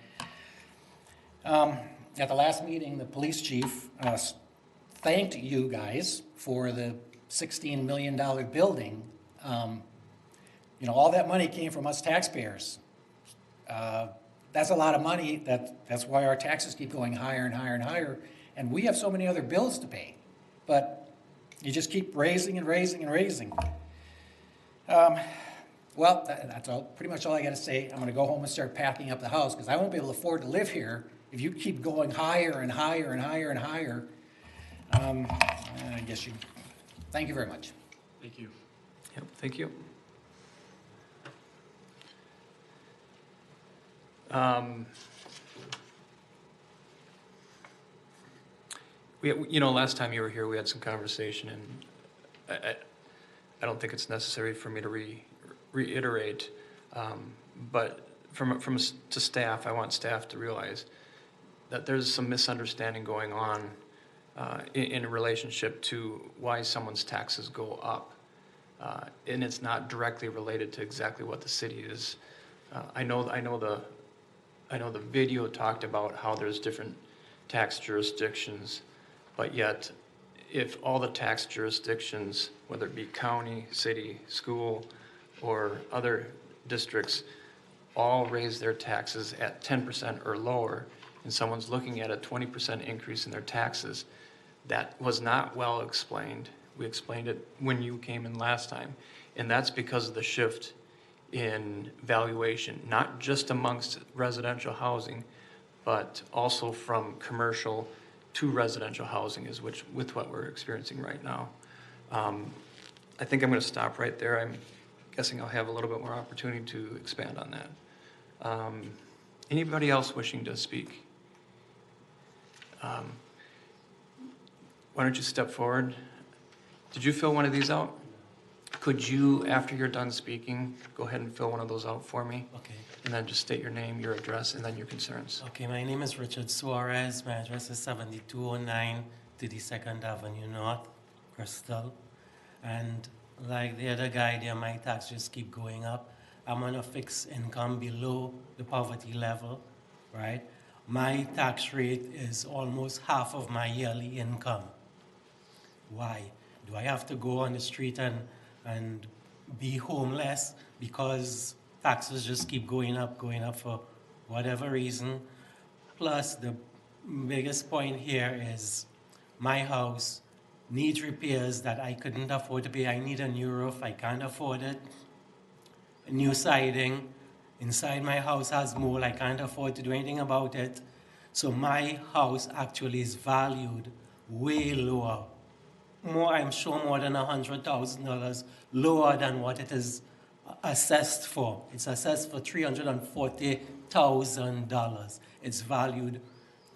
At the last meeting, the police chief thanked you guys for the $16 million building. All that money came from us taxpayers. That's a lot of money. That's why our taxes keep going higher and higher and higher. And we have so many other bills to pay. But you just keep raising and raising and raising. Well, that's pretty much all I got to say. I'm going to go home and start packing up the house because I won't be able to afford to live here if you keep going higher and higher and higher and higher. I guess thank you very much. Thank you. Yep, thank you. Last time you were here, we had some conversation, and I don't think it's necessary for me to reiterate, but to staff, I want staff to realize that there's some misunderstanding going on in a relationship to why someone's taxes go up, and it's not directly related to exactly what the city is. I know the video talked about how there's different tax jurisdictions, but yet if all the tax jurisdictions, whether it be county, city, school, or other districts, all raise their taxes at 10% or lower, and someone's looking at a 20% increase in their taxes, that was not well explained. We explained it when you came in last time, and that's because of the shift in valuation, not just amongst residential housing, but also from commercial to residential housing is with what we're experiencing right now. I think I'm going to stop right there. I'm guessing I'll have a little bit more opportunity to expand on that. Anybody else wishing to speak? Why don't you step forward? Did you fill one of these out? Could you, after you're done speaking, go ahead and fill one of those out for me? Okay. And then just state your name, your address, and then your concerns. Okay, my name is Richard Suarez. My address is 7209 32nd Avenue North, Crystal. And like the other guy there, my taxes just keep going up. I'm on a fixed income below the poverty level, right? My tax rate is almost half of my yearly income. Why? Do I have to go on the street and be homeless because taxes just keep going up for whatever reason? Plus, the biggest point here is my house needs repairs that I couldn't afford to pay. I need a new roof. I can't afford it. A new siding. Inside my house has mold. I can't afford to do anything about it. So my house actually is valued way lower. I'm sure more than $100,000 lower than what it is assessed for. It's assessed for $340,000. It's valued,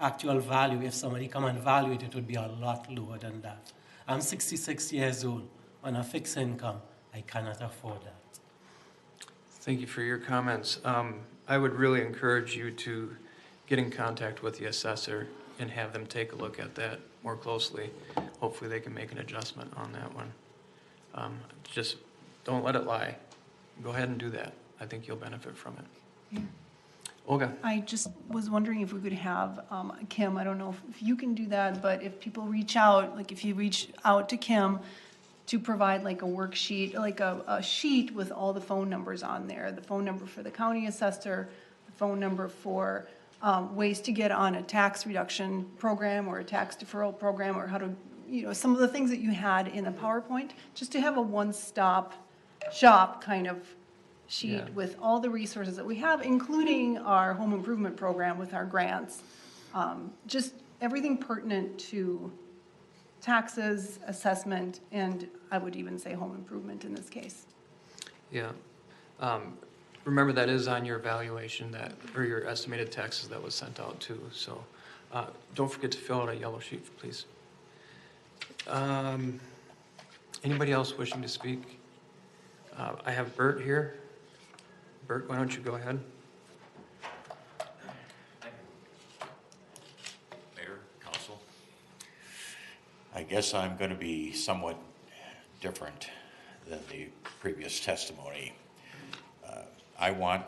actual value, if somebody come and value it, it would be a lot lower than that. I'm 66 years old. On a fixed income, I cannot afford that. Thank you for your comments. I would really encourage you to get in contact with the assessor and have them take a look at that more closely. Hopefully they can make an adjustment on that one. Just don't let it lie. Go ahead and do that. I think you'll benefit from it. Yeah. Olga? I just was wondering if we could have, Kim, I don't know if you can do that, but if people reach out, like if you reach out to Kim to provide like a worksheet, like a sheet with all the phone numbers on there, the phone number for the county assessor, the phone number for ways to get on a tax reduction program or a tax deferral program, or how to, some of the things that you had in the PowerPoint, just to have a one-stop shop kind of sheet with all the resources that we have, including our home improvement program with our grants. Just everything pertinent to taxes, assessment, and I would even say home improvement in this case. Yeah. Remember, that is on your evaluation or your estimated taxes that was sent out too. So don't forget to fill out a yellow sheet, please. Anybody else wishing to speak? I have Bert here. Bert, why don't you go ahead? Mayor, Council. I guess I'm going to be somewhat different than the previous testimony. I want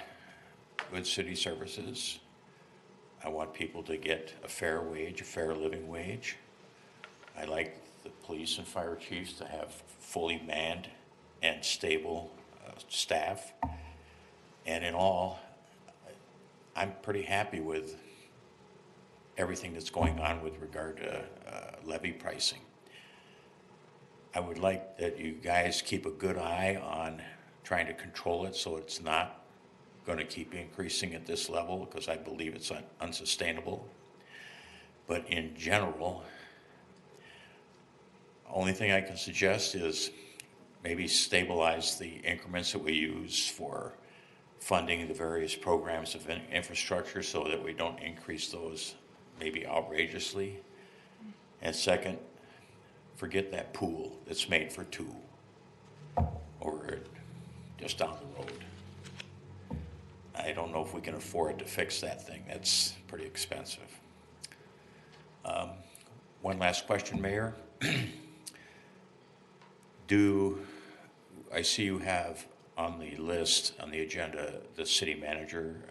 good city services. I want people to get a fair wage, a fair living wage. I like the police and fire chiefs to have fully manned and stable staff. And in all, I'm pretty happy with everything that's going on with regard to levy pricing. I would like that you guys keep a good eye on trying to control it so it's not going to keep increasing at this level, because I believe it's unsustainable. But in general, only thing I can suggest is maybe stabilize the increments that we use for funding the various programs of infrastructure so that we don't increase those maybe outrageously. And second, forget that pool that's made for two over just down the road. I don't know if we can afford to fix that thing. That's pretty expensive. One last question, Mayor. I see you have on the list, on the agenda, the city manager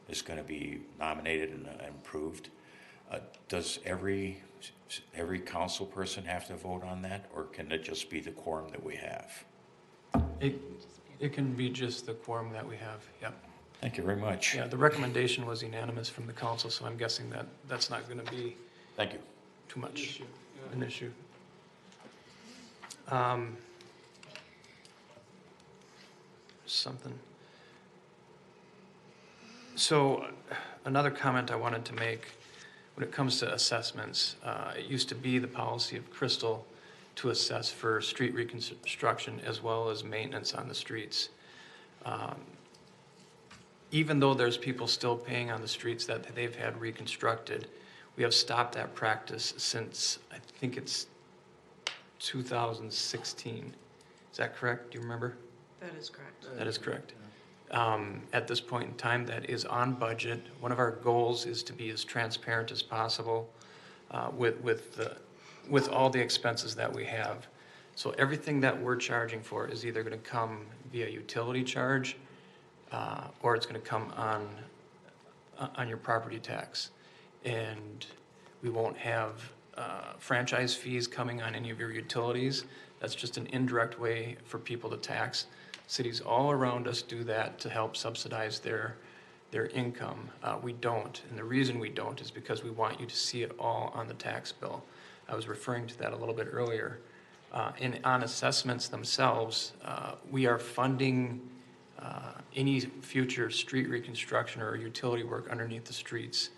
is going to be nominated and approved. Does every council person have to vote on that, or can it just be the quorum that we have? It can be just the quorum that we have, yep. Thank you very much. Yeah, the recommendation was unanimous from the council, so I'm guessing that that's not going to be Thank you. too much an issue. Something. So another comment I wanted to make when it comes to assessments, it used to be the policy of Crystal to assess for street reconstruction as well as maintenance on the streets. Even though there's people still paying on the streets that they've had reconstructed, we have stopped that practice since, I think it's 2016. Is that correct? Do you remember? That is correct. That is correct. At this point in time, that is on budget. One of our goals is to be as transparent as possible with all the expenses that we have. So everything that we're charging for is either going to come via utility charge or it's going to come on your property tax. And we won't have franchise fees coming on any of your utilities. That's just an indirect way for people to tax. Cities all around us do that to help subsidize their income. We don't, and the reason we don't is because we want you to see it all on the tax bill. I was referring to that a little bit earlier. On assessments themselves, we are funding any future street reconstruction or utility work underneath the streets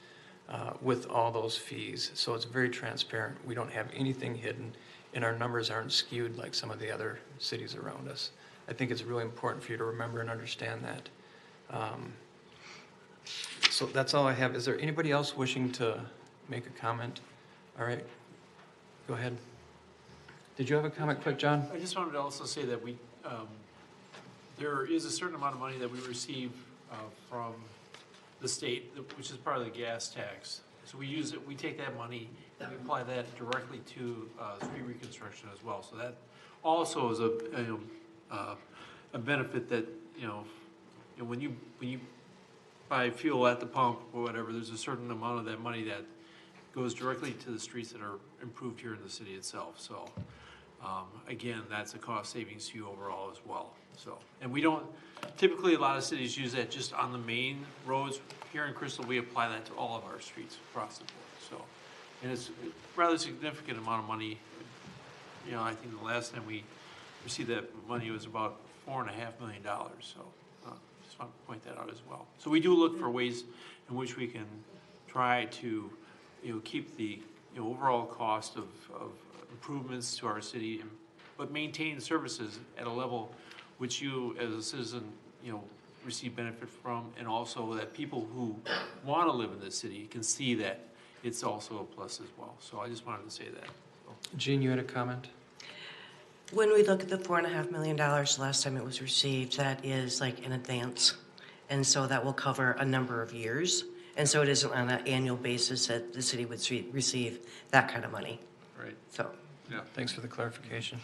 with all those fees. So it's very transparent. We don't have anything hidden, and our numbers aren't skewed like some of the other cities around us. I think it's really important for you to remember and understand that. So that's all I have. Is there anybody else wishing to make a comment? All right, go ahead. Did you have a comment quick, John? I just wanted to also say that we, there is a certain amount of money that we receive from the state, which is part of the gas tax. So we use it, we take that money and we apply that directly to street reconstruction as well. So that also is a benefit that, when you buy fuel at the pump or whatever, there's a certain amount of that money that goes directly to the streets that are improved here in the city itself. So again, that's a cost savings to you overall as well. So, and we don't, typically a lot of cities use that just on the main roads. Here in Crystal, we apply that to all of our streets across the board. So, and it's a rather significant amount of money. I think the last time we received that money was about $4.5 million. So just want to point that out as well. So we do look for ways in which we can try to, keep the overall cost of improvements to our city, but maintain services at a level which you as a citizen, receive benefit from, and also that people who want to live in this city can see that it's also a plus as well. So I just wanted to say that. Jean, you had a comment? When we look at the $4.5 million last time it was received, that is like in advance. And so that will cover a number of years. And so it isn't on an annual basis that the city would receive that kind of money. Right. So. Yeah. Thanks for the clarification.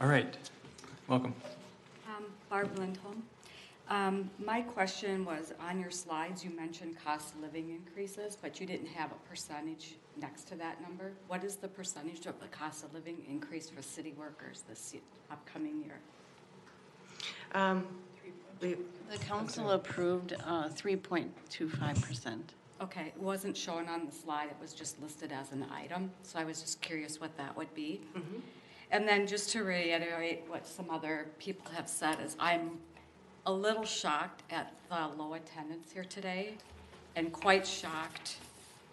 All right, welcome. Barb Lindholm. My question was, on your slides, you mentioned cost of living increases, but you didn't have a percentage next to that number. What is the percentage of the cost of living increase for city workers this upcoming year? The council approved 3.25%. Okay, it wasn't shown on the slide, it was just listed as an item, so I was just curious what that would be. Mm-hmm. And then just to reiterate what some other people have said is I'm a little shocked at the low attendance here today and quite shocked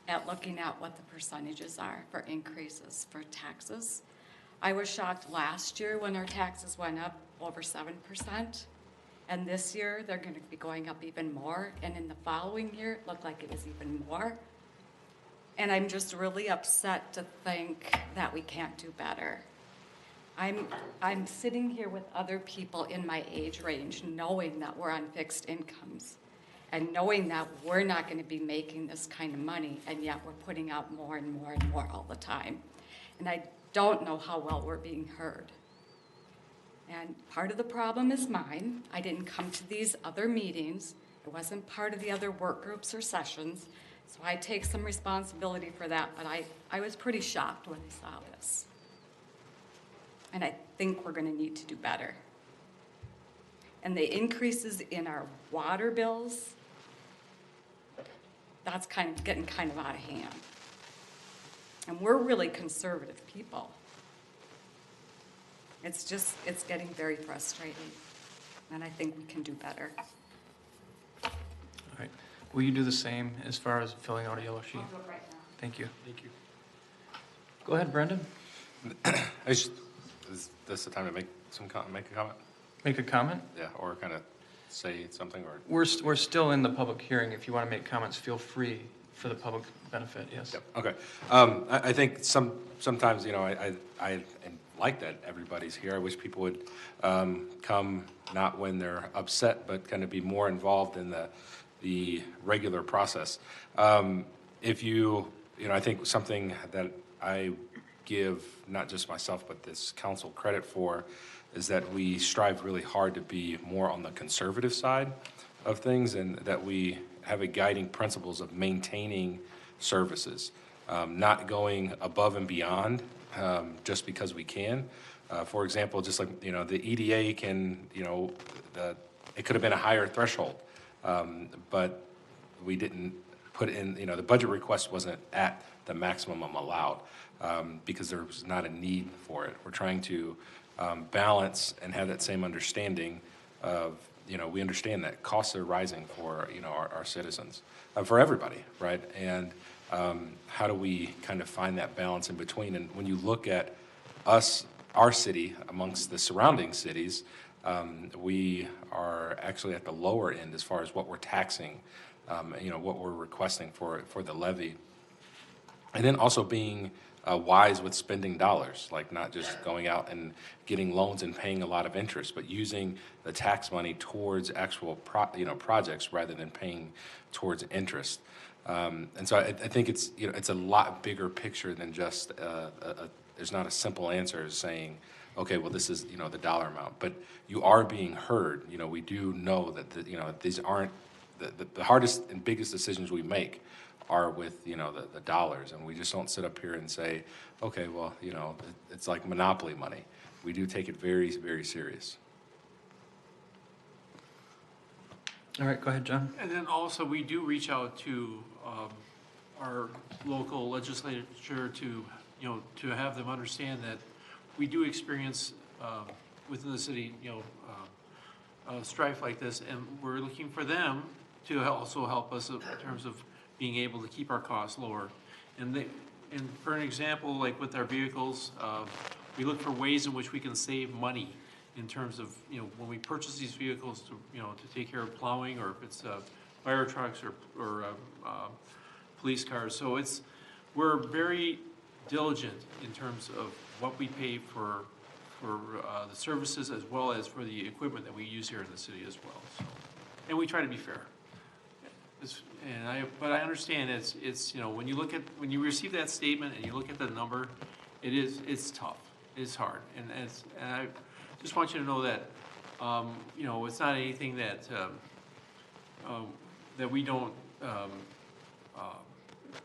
at looking at what the percentages are for increases for taxes. I was shocked last year when our taxes went up over 7%. And this year, they're going to be going up even more. And in the following year, it looked like it was even more. And I'm just really upset to think that we can't do better. I'm sitting here with other people in my age range knowing that we're on fixed incomes and knowing that we're not going to be making this kind of money, and yet we're putting out more and more and more all the time. And I don't know how well we're being heard. And part of the problem is mine. I didn't come to these other meetings. It wasn't part of the other work groups or sessions. So I take some responsibility for that, but I was pretty shocked when I saw this. And I think we're going to need to do better. And the increases in our water bills, that's getting kind of out of hand. And we're really conservative people. It's getting very frustrating, and I think we can do better. All right. Will you do the same as far as filling out a yellow sheet? I'll do it right now. Thank you. Thank you. Go ahead, Brendan. Is this the time to make a comment? Make a comment? Yeah, or kind of say something, or? We're still in the public hearing. If you want to make comments, feel free for the public benefit, yes. Yep, okay. I think sometimes, I like that everybody's here. I wish people would come not when they're upset, but kind of be more involved in the regular process. I think something that I give not just myself, but this council credit for is that we strive really hard to be more on the conservative side of things, and that we have a guiding principles of maintaining services, not going above and beyond just because we can. For example, just like, the EDA can, it could have been a higher threshold, but we didn't put in, the budget request wasn't at the maximum allowed because there was not a need for it. We're trying to balance and have that same understanding of, we understand that costs are rising for, our citizens, for everybody, right? And how do we kind of find that balance in between? And when you look at our city amongst the surrounding cities, we are actually at the lower end as far as what we're taxing, what we're requesting for the levy. And then also being wise with spending dollars, like not just going out and getting loans and paying a lot of interest, but using the tax money towards actual projects rather than paying towards interest. And so I think it's a lot bigger picture than just there's not a simple answer as saying, okay, well, this is the dollar amount, but you are being heard. We do know that these aren't the hardest and biggest decisions we make are with the dollars, and we just don't sit up here and say, okay, well, it's like monopoly money. We do take it very, very serious. All right, go ahead, John. And then also, we do reach out to our local legislature to have them understand that we do experience within the city, strife like this, and we're looking for them to also help us in terms of being able to keep our costs lower. And for an example, like with our vehicles, we look for ways in which we can save money in terms of, when we purchase these vehicles to take care of plowing, or if it's fire trucks or police cars. So we're very diligent in terms of what we pay for the services as well as for the equipment that we use here in the city as well. So, and we try to be fair. But I understand it's when you receive that statement and you look at the number, it's tough, it's hard, and I just want you to know that it's not anything that that we don't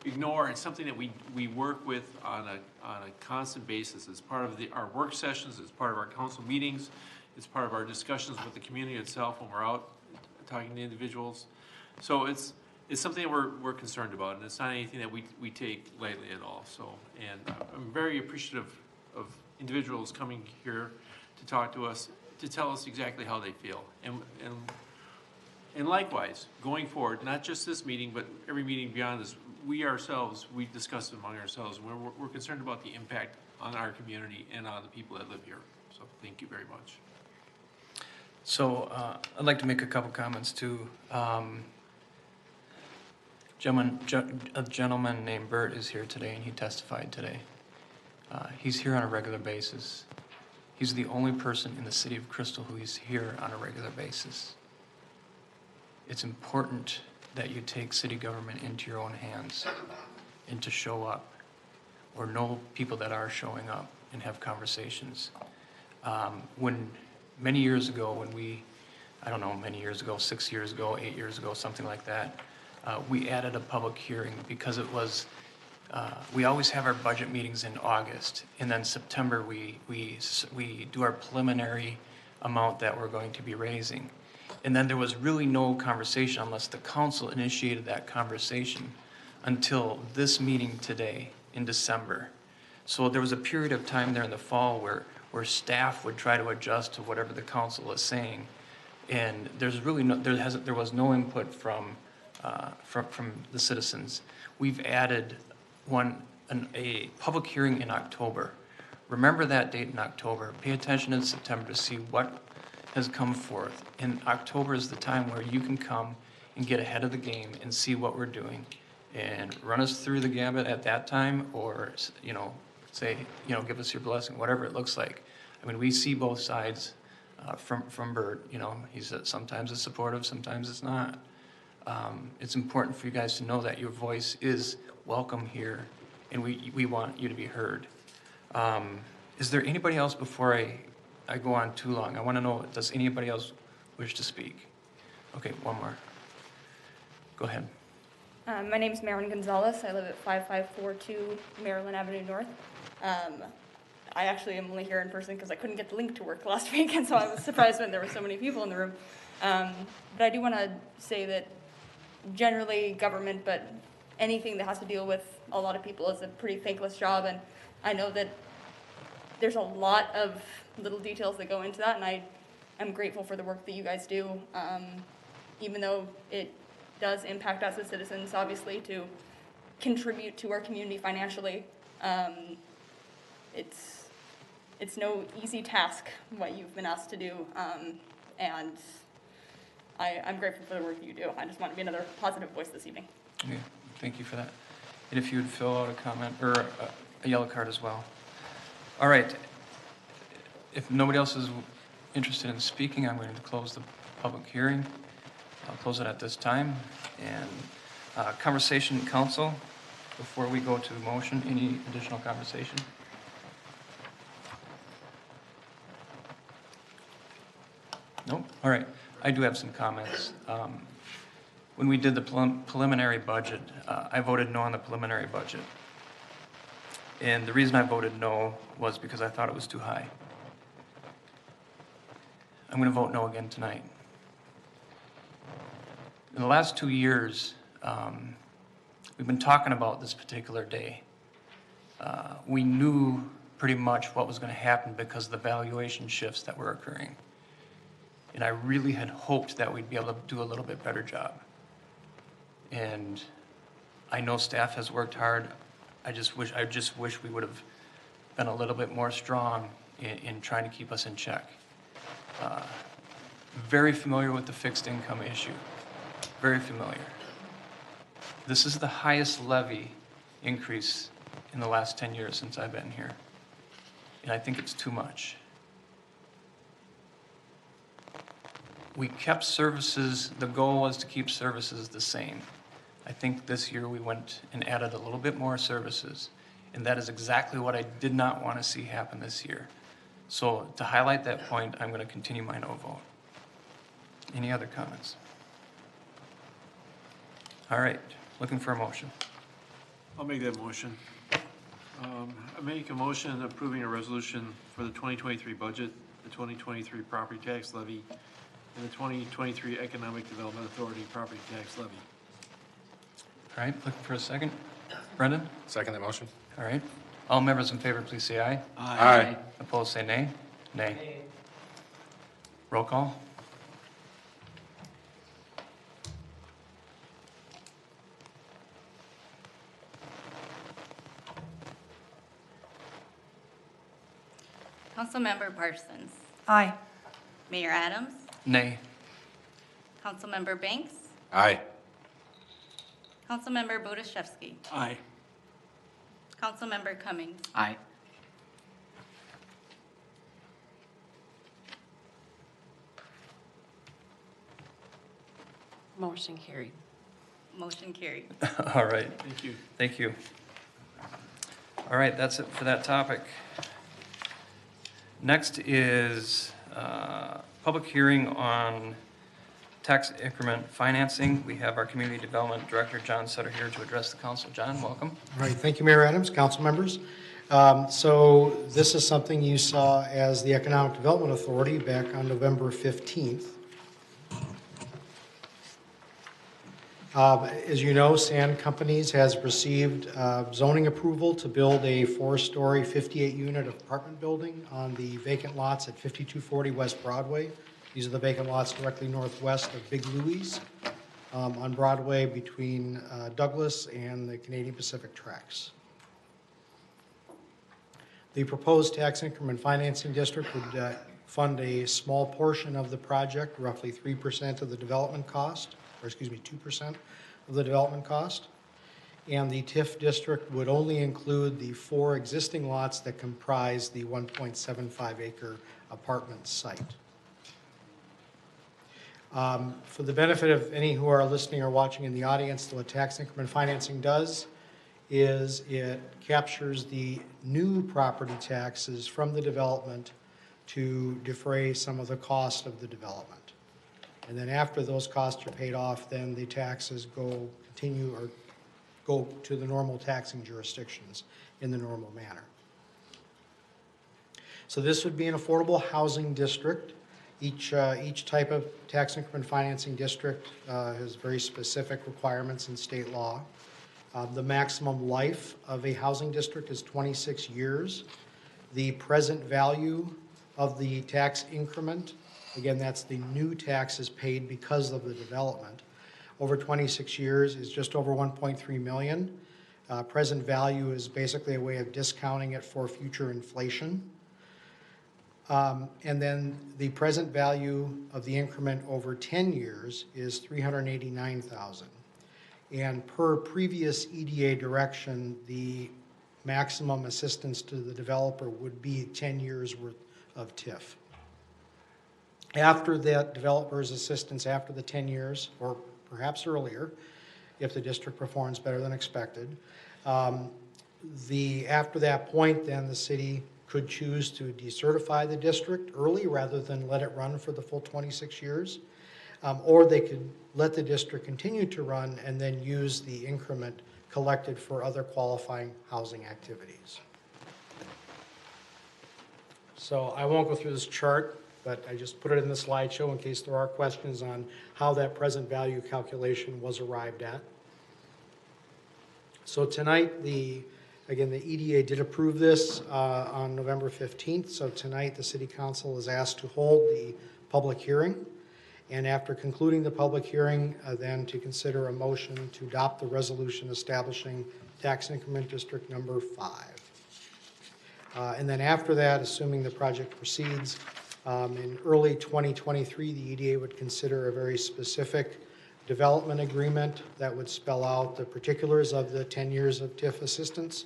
ignore. It's something that we work with on a constant basis. It's part of our work sessions. It's part of our council meetings. It's part of our discussions with the community itself when we're out talking to individuals. So it's something that we're concerned about, and it's not anything that we take lightly at all. So, and I'm very appreciative of individuals coming here to talk to us, to tell us exactly how they feel. And likewise, going forward, not just this meeting, but every meeting beyond this, we discuss it among ourselves. We're concerned about the impact on our community and on the people that live here. So thank you very much. So I'd like to make a couple comments too. A gentleman named Bert is here today, and he testified today. He's here on a regular basis. He's the only person in the city of Crystal who is here on a regular basis. It's important that you take city government into your own hands and to show up, or know people that are showing up, and have conversations. When many years ago, many years ago, 6 years ago, 8 years ago, something like that, we added a public hearing because it was, we always have our budget meetings in August, and then September we do our preliminary amount that we're going to be raising. And then there was really no conversation unless the council initiated that conversation until this meeting today in December. So there was a period of time there in the fall where staff would try to adjust to whatever the council is saying. And there's really there was no input from the citizens. We've added a public hearing in October. Remember that date in October. Pay attention in September to see what has come forth. And October is the time where you can come and get ahead of the game and see what we're doing, and run us through the gambit at that time, or say, give us your blessing, whatever it looks like. I mean, we see both sides from Bert. He's sometimes it's supportive, sometimes it's not. It's important for you guys to know that your voice is welcome here, and we want you to be heard. Is there anybody else before I go on too long? I want to know, does anybody else wish to speak? Okay, one more. Go ahead. My name is Marilyn Gonzalez. I live at 5542 Maryland Avenue North. I actually am only here in person because I couldn't get the link to work last week, and so I was surprised when there were so many people in the room. But I do want to say that generally government, but anything that has to deal with a lot of people is a pretty thankless job, and I know that there's a lot of little details that go into that, and I am grateful for the work that you guys do, even though it does impact us as citizens, obviously, to contribute to our community financially. it's no easy task what you've been asked to do, and I'm grateful for the work that you do. I just want to be another positive voice this evening. Okay, thank you for that. And if you would fill out a comment, or a yellow card as well. All right. If nobody else is interested in speaking, I'm going to close the public hearing. I'll close it at this time. And conversation council, before we go to motion, any additional conversation? Nope. All right. I do have some comments. When we did the preliminary budget, I voted no on the preliminary budget. And the reason I voted no was because I thought it was too high. I'm going to vote no again tonight. In the last 2 years, we've been talking about this particular day. We knew pretty much what was going to happen because of the valuation shifts that were occurring. And I really had hoped that we'd be able to do a little bit better job. And I know staff has worked hard. I just wish we would have been a little bit more strong in trying to keep us in check. Very familiar with the fixed income issue. Very familiar. This is the highest levy increase in the last 10 years since I've been here. And I think it's too much. We kept services, the goal was to keep services the same. I think this year we went and added a little bit more services, and that is exactly what I did not want to see happen this year. So to highlight that point, I'm going to continue my no vote. Any other comments? All right, looking for a motion. I'll make that motion. I make a motion approving a resolution for the 2023 budget, the 2023 property tax levy, and the 2023 Economic Development Authority property tax levy. All right, looking for a second. Brendan? Second that motion. All right. All members in favor, please say aye. Aye. Opposed, say nay. Nay. Roll call. Councilmember Parsons. Aye. Mayor Adams. Nay. Councilmember Banks. Aye. Councilmember Budashevsky. Aye. Councilmember Cummings. Aye. Motion carried. Motion carried. All right. Thank you. Thank you. All right, that's it for that topic. Next is public hearing on tax increment financing. We have our Community Development Director, John Sutter, here to address the council. John, welcome. All right, thank you, Mayor Adams, council members. So this is something you saw as the Economic Development Authority back on November 15th. As you know, Sand Companies has received zoning approval to build a 4-story, 58-unit apartment building on the vacant lots at 5240 West Broadway. These are the vacant lots directly northwest of Big Louie's on Broadway between Douglas and the Canadian Pacific Tracks. The proposed tax increment financing district would fund a small portion of the project, roughly 3% of the development cost, or excuse me, 2% of the development cost. And the TIF district would only include the 4 existing lots that comprise the 1.75 acre apartment site. For the benefit of any who are listening or watching in the audience, what tax increment financing does is it captures the new property taxes from the development to defray some of the cost of the development. And then after those costs are paid off, then the taxes go to the normal taxing jurisdictions in the normal manner. So this would be an affordable housing district. Each type of tax increment financing district has very specific requirements in state law. The maximum life of a housing district is 26 years. The present value of the tax increment, again, that's the new taxes paid because of the development, over 26 years is just over 1.3 million. Present value is basically a way of discounting it for future inflation. And then the present value of the increment over 10 years is $389,000. And per previous EDA direction, the maximum assistance to the developer would be 10 years worth of TIF. After that developer's assistance, after the 10 years, or perhaps earlier, if the district performs better than expected, after that point, then the city could choose to decertify the district early rather than let it run for the full 26 years. Or they could let the district continue to run and then use the increment collected for other qualifying housing activities. So I won't go through this chart, but I just put it in the slideshow in case there are questions on how that present value calculation was arrived at. So tonight, again, the EDA did approve this on November 15th. So tonight, the City Council is asked to hold the public hearing. And after concluding the public hearing, then to consider a motion to adopt the resolution establishing tax increment district number 5. And then after that, assuming the project proceeds, in early 2023, the EDA would consider a very specific development agreement that would spell out the particulars of the 10 years of TIF assistance.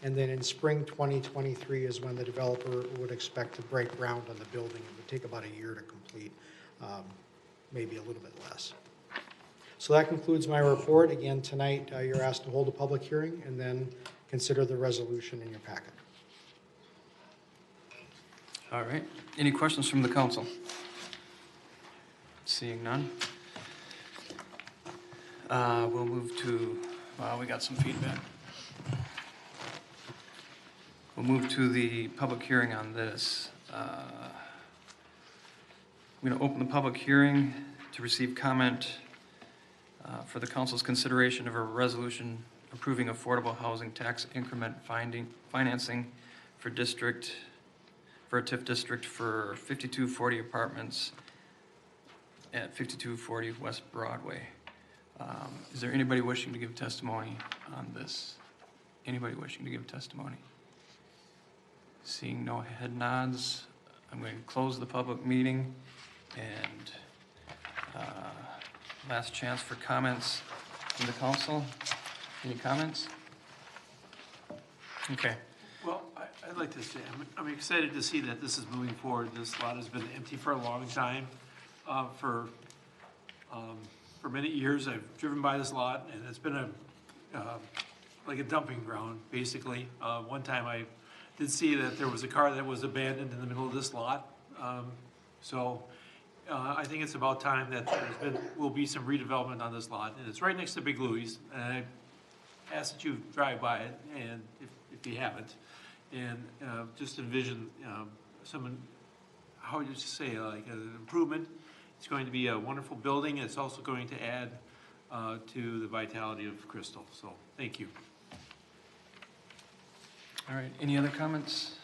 And then in spring 2023 is when the developer would expect to break ground on the building. It would take about a year to complete, maybe a little bit less. So that concludes my report. Again, tonight you're asked to hold a public hearing and then consider the resolution in your packet. All right. Any questions from the council? Seeing none. We'll move to, we got some feedback. We'll move to the public hearing on this. I'm going to open the public hearing to receive comment for the council's consideration of a resolution approving affordable housing tax increment financing for a TIF district for 5240 apartments at 5240 West Broadway. Is there anybody wishing to give testimony on this? Anybody wishing to give testimony? Seeing no head nods, I'm going to close the public meeting and last chance for comments from the council. Any comments? Okay. Well, I'd like to say, I'm excited to see that this is moving forward. This lot has been empty for a long time. For many years, I've driven by this lot, and it's been like a dumping ground, basically. One time I did see that there was a car that was abandoned in the middle of this lot. I think it's about time that will be some redevelopment on this lot. And it's right next to Big Louie's, and I ask that you drive by it, and if you haven't, and just envision how would you say, like an improvement. It's going to be a wonderful building. It's also going to add to the vitality of Crystal. So, thank you. All right, any other comments?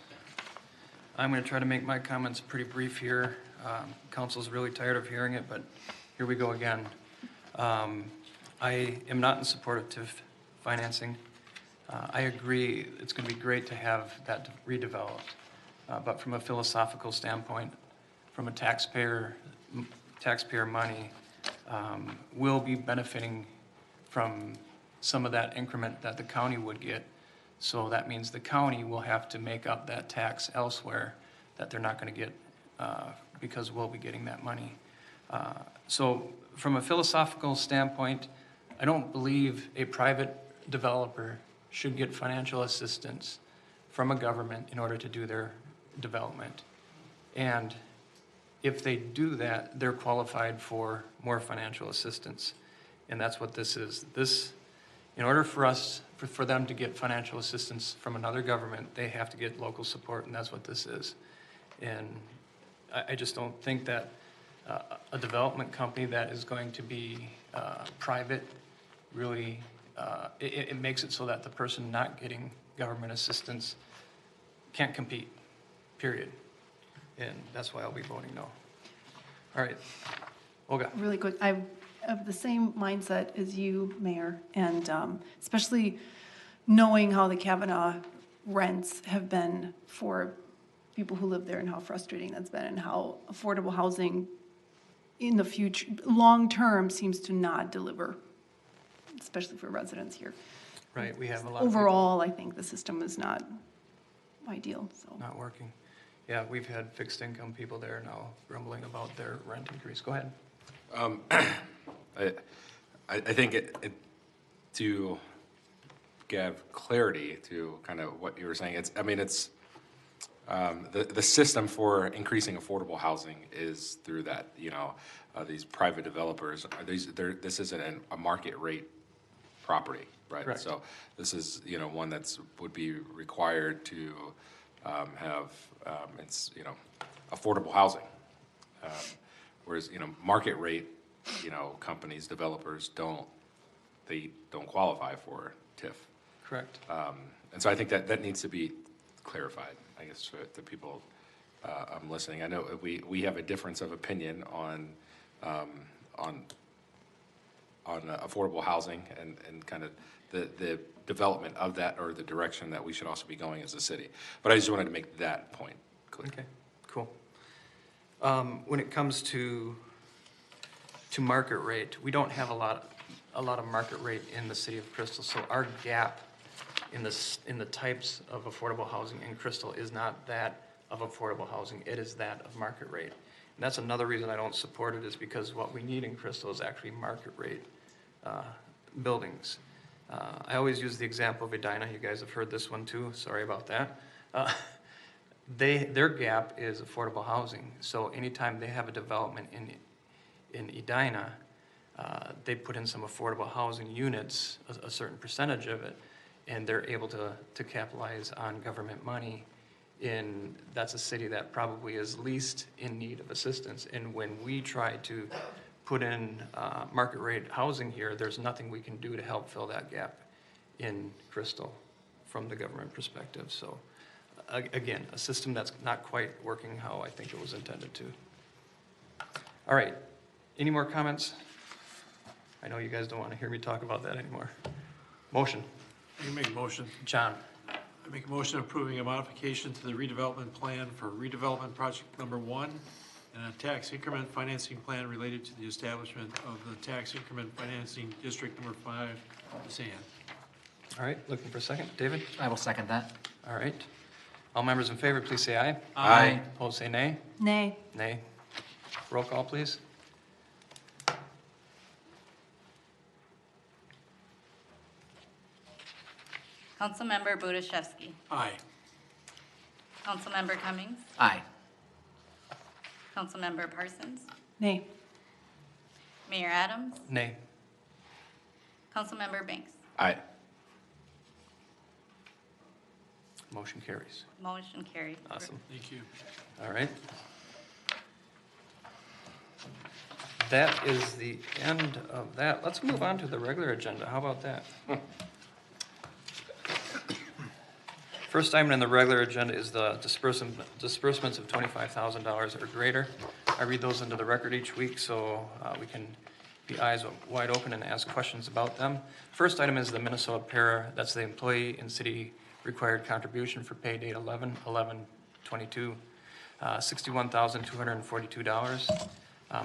I'm going to try to make my comments pretty brief here. Council's really tired of hearing it, but here we go again. I am not in support of TIF financing. I agree it's going to be great to have that redeveloped, but from a philosophical standpoint, from a taxpayer money, will be benefiting from some of that increment that the county would get. So that means the county will have to make up that tax elsewhere that they're not going to get because we'll be getting that money. So from a philosophical standpoint, I don't believe a private developer should get financial assistance from a government in order to do their development. And if they do that, they're qualified for more financial assistance. And that's what this is. In order for them to get financial assistance from another government, they have to get local support, and that's what this is. And I just don't think that a development company that is going to be private really, it makes it so that the person not getting government assistance can't compete, period. And that's why I'll be voting no. All right, Olga. Really quick, I have the same mindset as you, Mayor, and especially knowing how the Kavanaugh rents have been for people who live there and how frustrating that's been and how affordable housing in the future, long-term, seems to not deliver, especially for residents here. Right, we have a lot of people Overall, I think the system is not ideal, so. not working. Yeah, we've had fixed income people there now grumbling about their rent increase. Go ahead. I think to give clarity to kind of what you were saying, it's the system for increasing affordable housing is through that, these private developers, this isn't a market rate property, right? Correct. So this is, one would be required to have, affordable housing. Whereas, market rate, companies, developers don't qualify for TIF. Correct. And so I think that needs to be clarified, I guess, to people listening. I know we have a difference of opinion on affordable housing and kind of the development of that, or the direction that we should also be going as a city. But I just wanted to make that point clear. Okay, cool. When it comes to market rate, we don't have a lot of market rate in the city of Crystal, so our gap in the types of affordable housing in Crystal is not that of affordable housing, it is that of market rate. And that's another reason I don't support it, is because what we need in Crystal is actually market rate buildings. I always use the example of Edina. You guys have heard this one too, sorry about that. Their gap is affordable housing, so anytime they have a development in Edina, they put in some affordable housing units, a certain percentage of it, and they're able to capitalize on government money. That's a city that probably is least in need of assistance. And when we try to put in market rate housing here, there's nothing we can do to help fill that gap in Crystal from the government perspective. So again, a system that's not quite working how I think it was intended to. All right, any more comments? I know you guys don't want to hear me talk about that anymore. Motion. You make a motion. John. I make a motion approving a modification to the redevelopment plan for redevelopment project number 1 and a tax increment financing plan related to the establishment of the tax increment financing district number 5, DeSand. All right, looking for a second. David? I will second that. All right. All members in favor, please say aye. Aye. Opposed, say nay. Nay. Nay. Roll call, please. Councilmember Budaszewski. Aye. Councilmember Cummings. Aye. Councilmember Parsons. Nay. Mayor Adams. Nay. Councilmember Banks. Aye. Motion carries. Motion carried. Awesome. Thank you. All right. That is the end of that. Let's move on to the regular agenda. How about that? First item on the regular agenda is the disbursements of $25,000 or greater. I read those into the record each week so we can be eyes wide open and ask questions about them. First item is the Minnesota Para. That's the employee and city required contribution for pay date 11/11/22, $61,242.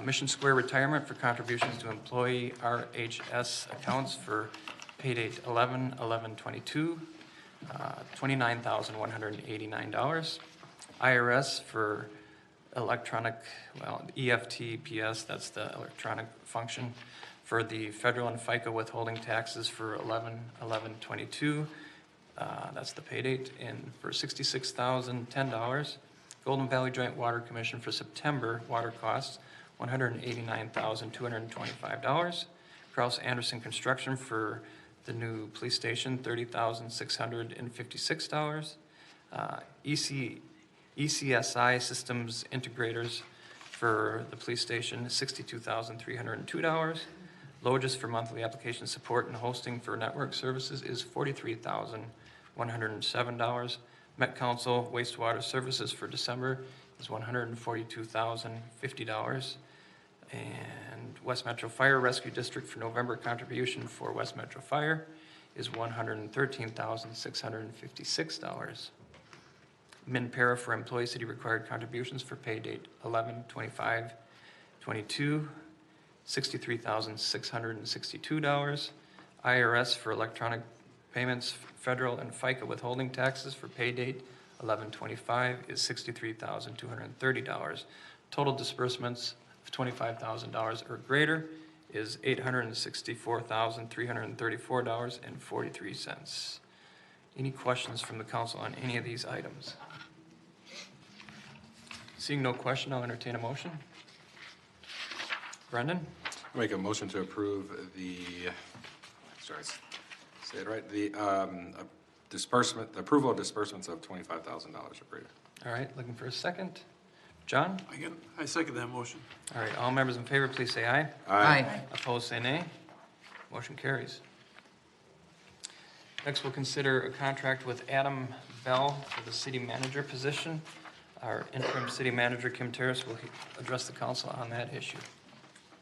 Mission Square retirement for contributions to employee RHS accounts for pay date 11/11/22, $29,189. IRS for electronic, EFT PS, that's the electronic function, for the federal and FICA withholding taxes for 11/11/22. That's the pay date, and for $66,010. Golden Valley Joint Water Commission for September water costs, $189,225. Kraus Anderson Construction for the new police station, $30,656. ECSI Systems Integrators for the police station, $62,302. Logis for monthly application support and hosting for network services is $43,107. Met Council wastewater services for December is $142,050. And West Metro Fire Rescue District for November contribution for West Metro Fire is $113,656. min para for employee city required contributions for pay date 11/25/22, $63,662. IRS for electronic payments, federal and FICA withholding taxes for pay date 11/25 is $63,230. Total disbursements of $25,000 or greater is $864,334.43. Any questions from the council on any of these items? Seeing no question, I'll entertain a motion. Brendan? I make a motion to approve the, sorry, say it right, the disbursement, the approval of disbursements of $25,000 or greater. All right, looking for a second. John? I second that motion. All right, all members in favor, please say aye. Aye. Opposed, say nay. Motion carries. Next, we'll consider a contract with Adam Bell for the city manager position. Our interim city manager, Kim Terrace, will address the council on that issue.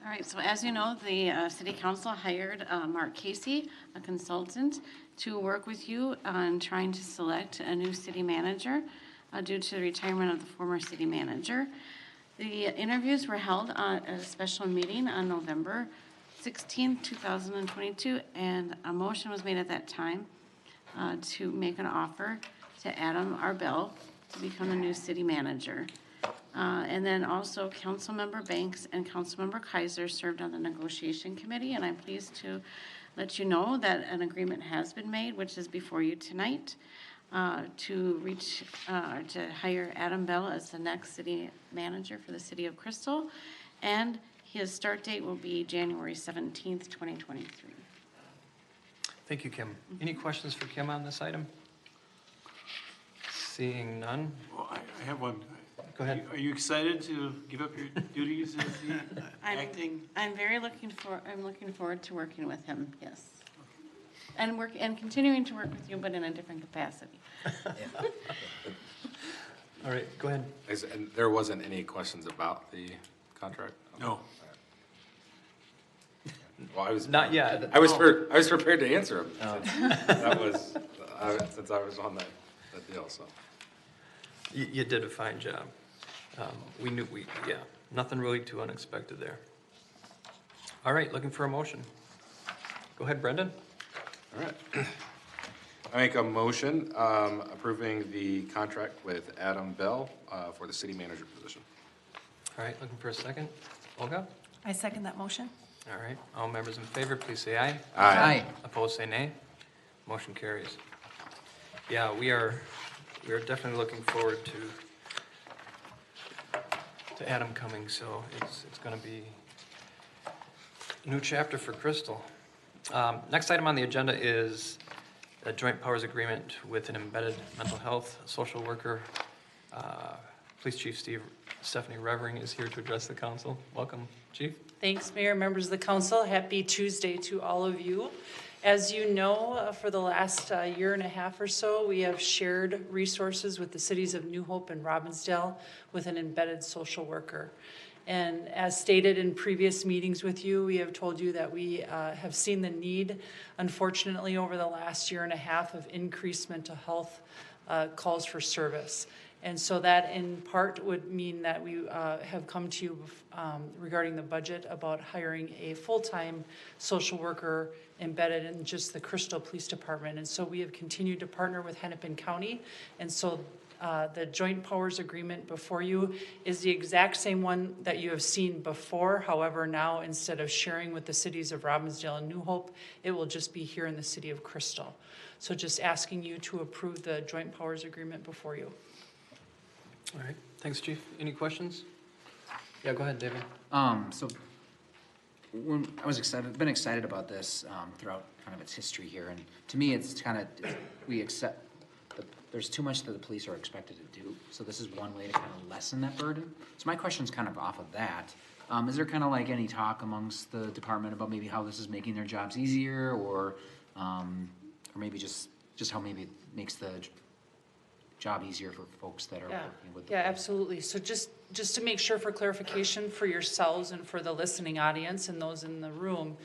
All right, so as you know, the city council hired Mark Casey, a consultant, to work with you on trying to select a new city manager due to the retirement of the former city manager. The interviews were held at a special meeting on November 16, 2022, and a motion was made at that time to make an offer to Adam R. Bell to become the new city manager. And then also Councilmember Banks and Councilmember Kaiser served on the negotiation committee, and I'm pleased to let you know that an agreement has been made, which is before you tonight, to hire Adam Bell as the next city manager for the city of Crystal, and his start date will be January 17th, 2023. Thank you, Kim. Any questions for Kim on this item? Seeing none. Well, I have one. Go ahead. Are you excited to give up your duties as the acting? I'm looking forward to working with him, yes. And continuing to work with you, but in a different capacity. All right, go ahead. And there wasn't any questions about the contract? No. Well, I was Not yet. I was prepared to answer them. That was since I was on that deal. So You did a fine job. Nothing really too unexpected there. All right, looking for a motion. Go ahead, Brendan. all right, I make a motion approving the contract with Adam Bell for the city manager position. All right, looking for a second. Olga? I second that motion. All right, all members in favor, please say aye. Aye. Opposed, say nay. Motion carries. Yeah, we are definitely looking forward to Adam coming, so it's gonna be a new chapter for Crystal. Next item on the agenda is a joint powers agreement with an embedded mental health social worker. Police Chief Stephanie Revering is here to address the council. Welcome, Chief. Thanks, Mayor, members of the council. Happy Tuesday to all of you. As you know, for the last year and a half or so, we have shared resources with the cities of New Hope and Robbinsdale with an embedded social worker. And as stated in previous meetings with you, we have told you that we have seen the need, unfortunately, over the last year and a half of increased mental health calls for service. And so that in part would mean that we have come to you regarding the budget about hiring a full-time social worker embedded in just the Crystal Police Department. And so we have continued to partner with Hennepin County. And so the joint powers agreement before you is the exact same one that you have seen before. However, now instead of sharing with the cities of Robbinsdale and New Hope, it will just be here in the city of Crystal. So just asking you to approve the joint powers agreement before you. All right, thanks, Chief. Any questions? Yeah, go ahead, David. So when I was been excited about this throughout kind of its history here, and to me, it's kind of we accept that there's too much that the police are expected to do. So this is one way to kind of lessen that burden. So my question's kind of off of that. Is there kind of like any talk amongst the department about maybe how this is making their jobs easier, or maybe just how maybe it makes the job easier for folks that are working with the police? Absolutely. So just to make sure for clarification for yourselves and for the listening audience and those in the room,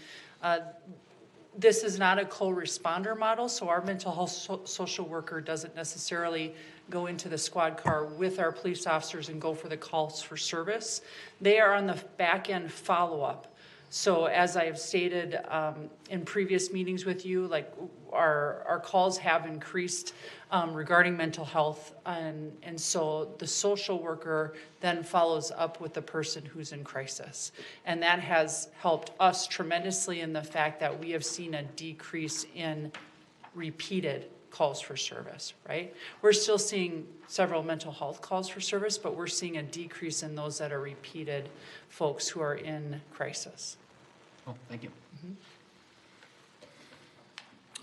This is not a co-responder model, so our mental health social worker doesn't necessarily go into the squad car with our police officers and go for the calls for service. They are on the back end follow-up. So as I've stated in previous meetings with you, like our calls have increased regarding mental health, and so the social worker then follows up with the person who's in crisis. And that has helped us tremendously in the fact that we have seen a decrease in repeated calls for service, right? We're still seeing several mental health calls for service, but we're seeing a decrease in those that are repeated folks who are in crisis. Oh, thank you.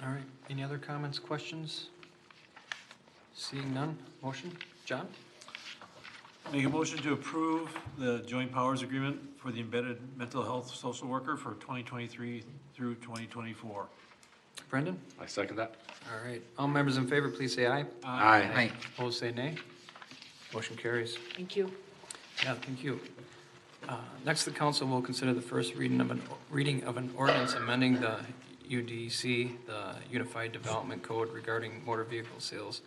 All right, any other comments, questions? Seeing none, motion? John? Make a motion to approve the joint powers agreement for the embedded mental health social worker for 2023 through 2024. Brendan? I second that. All right, all members in favor, please say aye. Aye. Opposed, say nay. Motion carries. Thank you. Yeah, thank you. Next, the council will consider the first reading of an ordinance amending the UDC, the Unified Development Code regarding motor vehicle sales.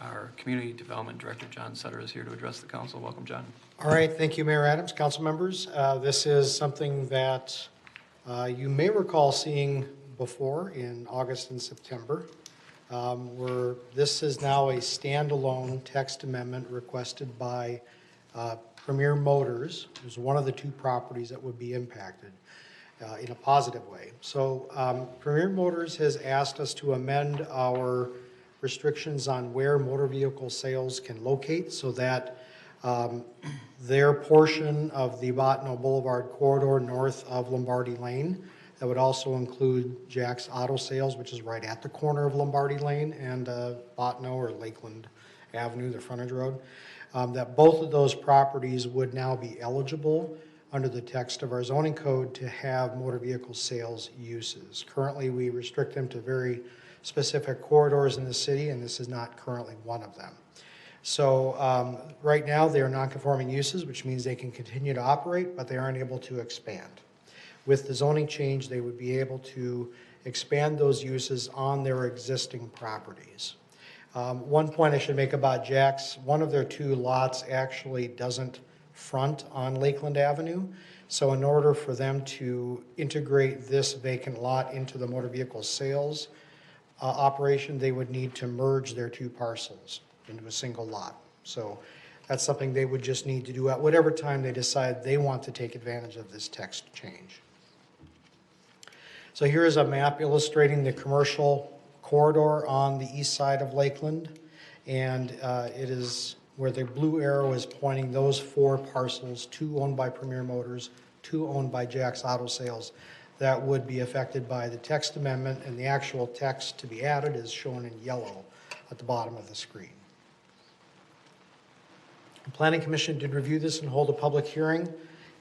Our Community Development Director, John Sutter, is here to address the council. Welcome, John. All right, thank you, Mayor Adams, council members. This is something that you may recall seeing before in August and September. This is now a standalone text amendment requested by Premier Motors, who's one of the two properties that would be impacted in a positive way. So Premier Motors has asked us to amend our restrictions on where motor vehicle sales can locate so that their portion of the Botno Boulevard corridor north of Lombardi Lane, that would also include Jack's Auto Sales, which is right at the corner of Lombardi Lane and Botno or Lakeland Avenue, the frontage road, that both of those properties would now be eligible under the text of our zoning code to have motor vehicle sales uses. Currently, we restrict them to very specific corridors in the city, and this is not currently one of them. So right now, they are non-conforming uses, which means they can continue to operate, but they aren't able to expand. With the zoning change, they would be able to expand those uses on their existing properties. One point I should make about Jack's, one of their two lots actually doesn't front on Lakeland Avenue. So in order for them to integrate this vacant lot into the motor vehicle sales operation, they would need to merge their two parcels into a single lot. So that's something they would just need to do at whatever time they decide they want to take advantage of this text change. So here is a map illustrating the commercial corridor on the east side of Lakeland, and it is where the blue arrow is pointing those four parcels, two owned by Premier Motors, two owned by Jack's Auto Sales, that would be affected by the text amendment, and the actual text to be added is shown in yellow at the bottom of the screen. The Planning Commission did review this and hold a public hearing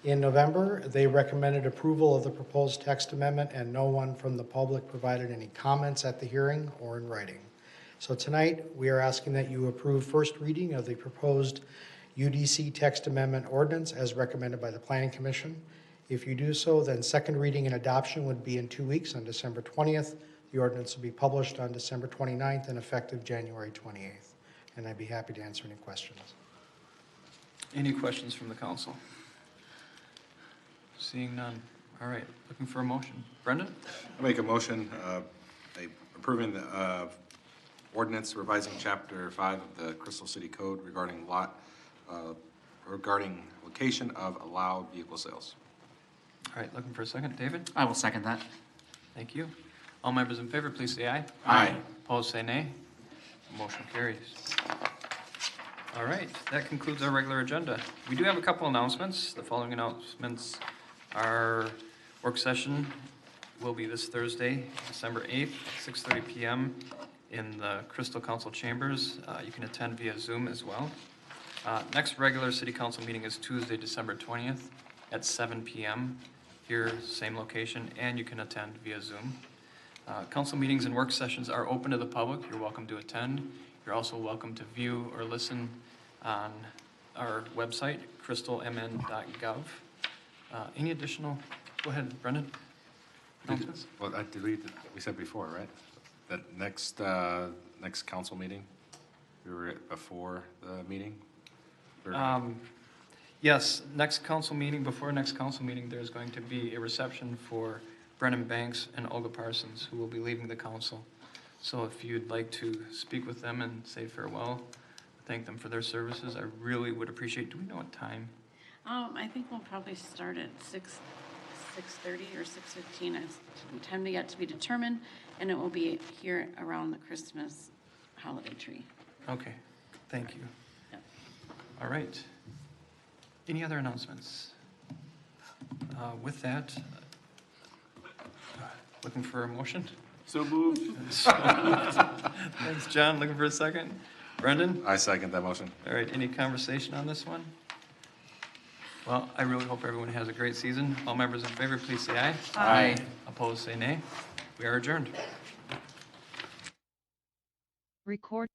in November. They recommended approval of the proposed text amendment, and no one from the public provided any comments at the hearing or in writing. So tonight, we are asking that you approve first reading of the proposed UDC text amendment ordinance as recommended by the Planning Commission. If you do so, then second reading and adoption would be in 2 weeks on December 20th. The ordinance will be published on December 29th and effective January 28th. And I'd be happy to answer any questions. Any questions from the council? Seeing none. All right, looking for a motion. Brendan? I make a motion approving the ordinance revising Chapter 5 of the Crystal City Code regarding regarding location of allowed vehicle sales. All right, looking for a second. David? I will second that. Thank you. All members in favor, please say aye. Aye. Opposed, say nay. Motion carries. All right, that concludes our regular agenda. We do have a couple announcements. The following announcements: our work session will be this Thursday, December 8th, 6:30 p.m. in the Crystal Council Chambers. You can attend via Zoom as well. Next regular City Council meeting is Tuesday, December 20th at 7 p.m. Here, same location, and you can attend via Zoom. Council meetings and work sessions are open to the public. You're welcome to attend. You're also welcome to view or listen on our website, crystalmn.gov. Any additional? Go ahead, Brendan. announcements? Well, we said before, right? That next council meeting, we were at before the meeting? Yes, before next council meeting, there's going to be a reception for Brennan Banks and Olga Parsons, who will be leaving the council. So if you'd like to speak with them and say farewell, thank them for their services, I really would appreciate, do we know what time? I think we'll probably start at 6:30 or 6:15. It's time yet to be determined, and it will be here around the Christmas holiday tree. Okay, thank you. Yep. All right. Any other announcements? With that, looking for a motion? So moved. Thanks, John. Looking for a second? Brendan? I second that motion. All right, any conversation on this one? Well, I really hope everyone has a great season. All members in favor, please say aye. Aye. Opposed, say nay. We are adjourned. Record.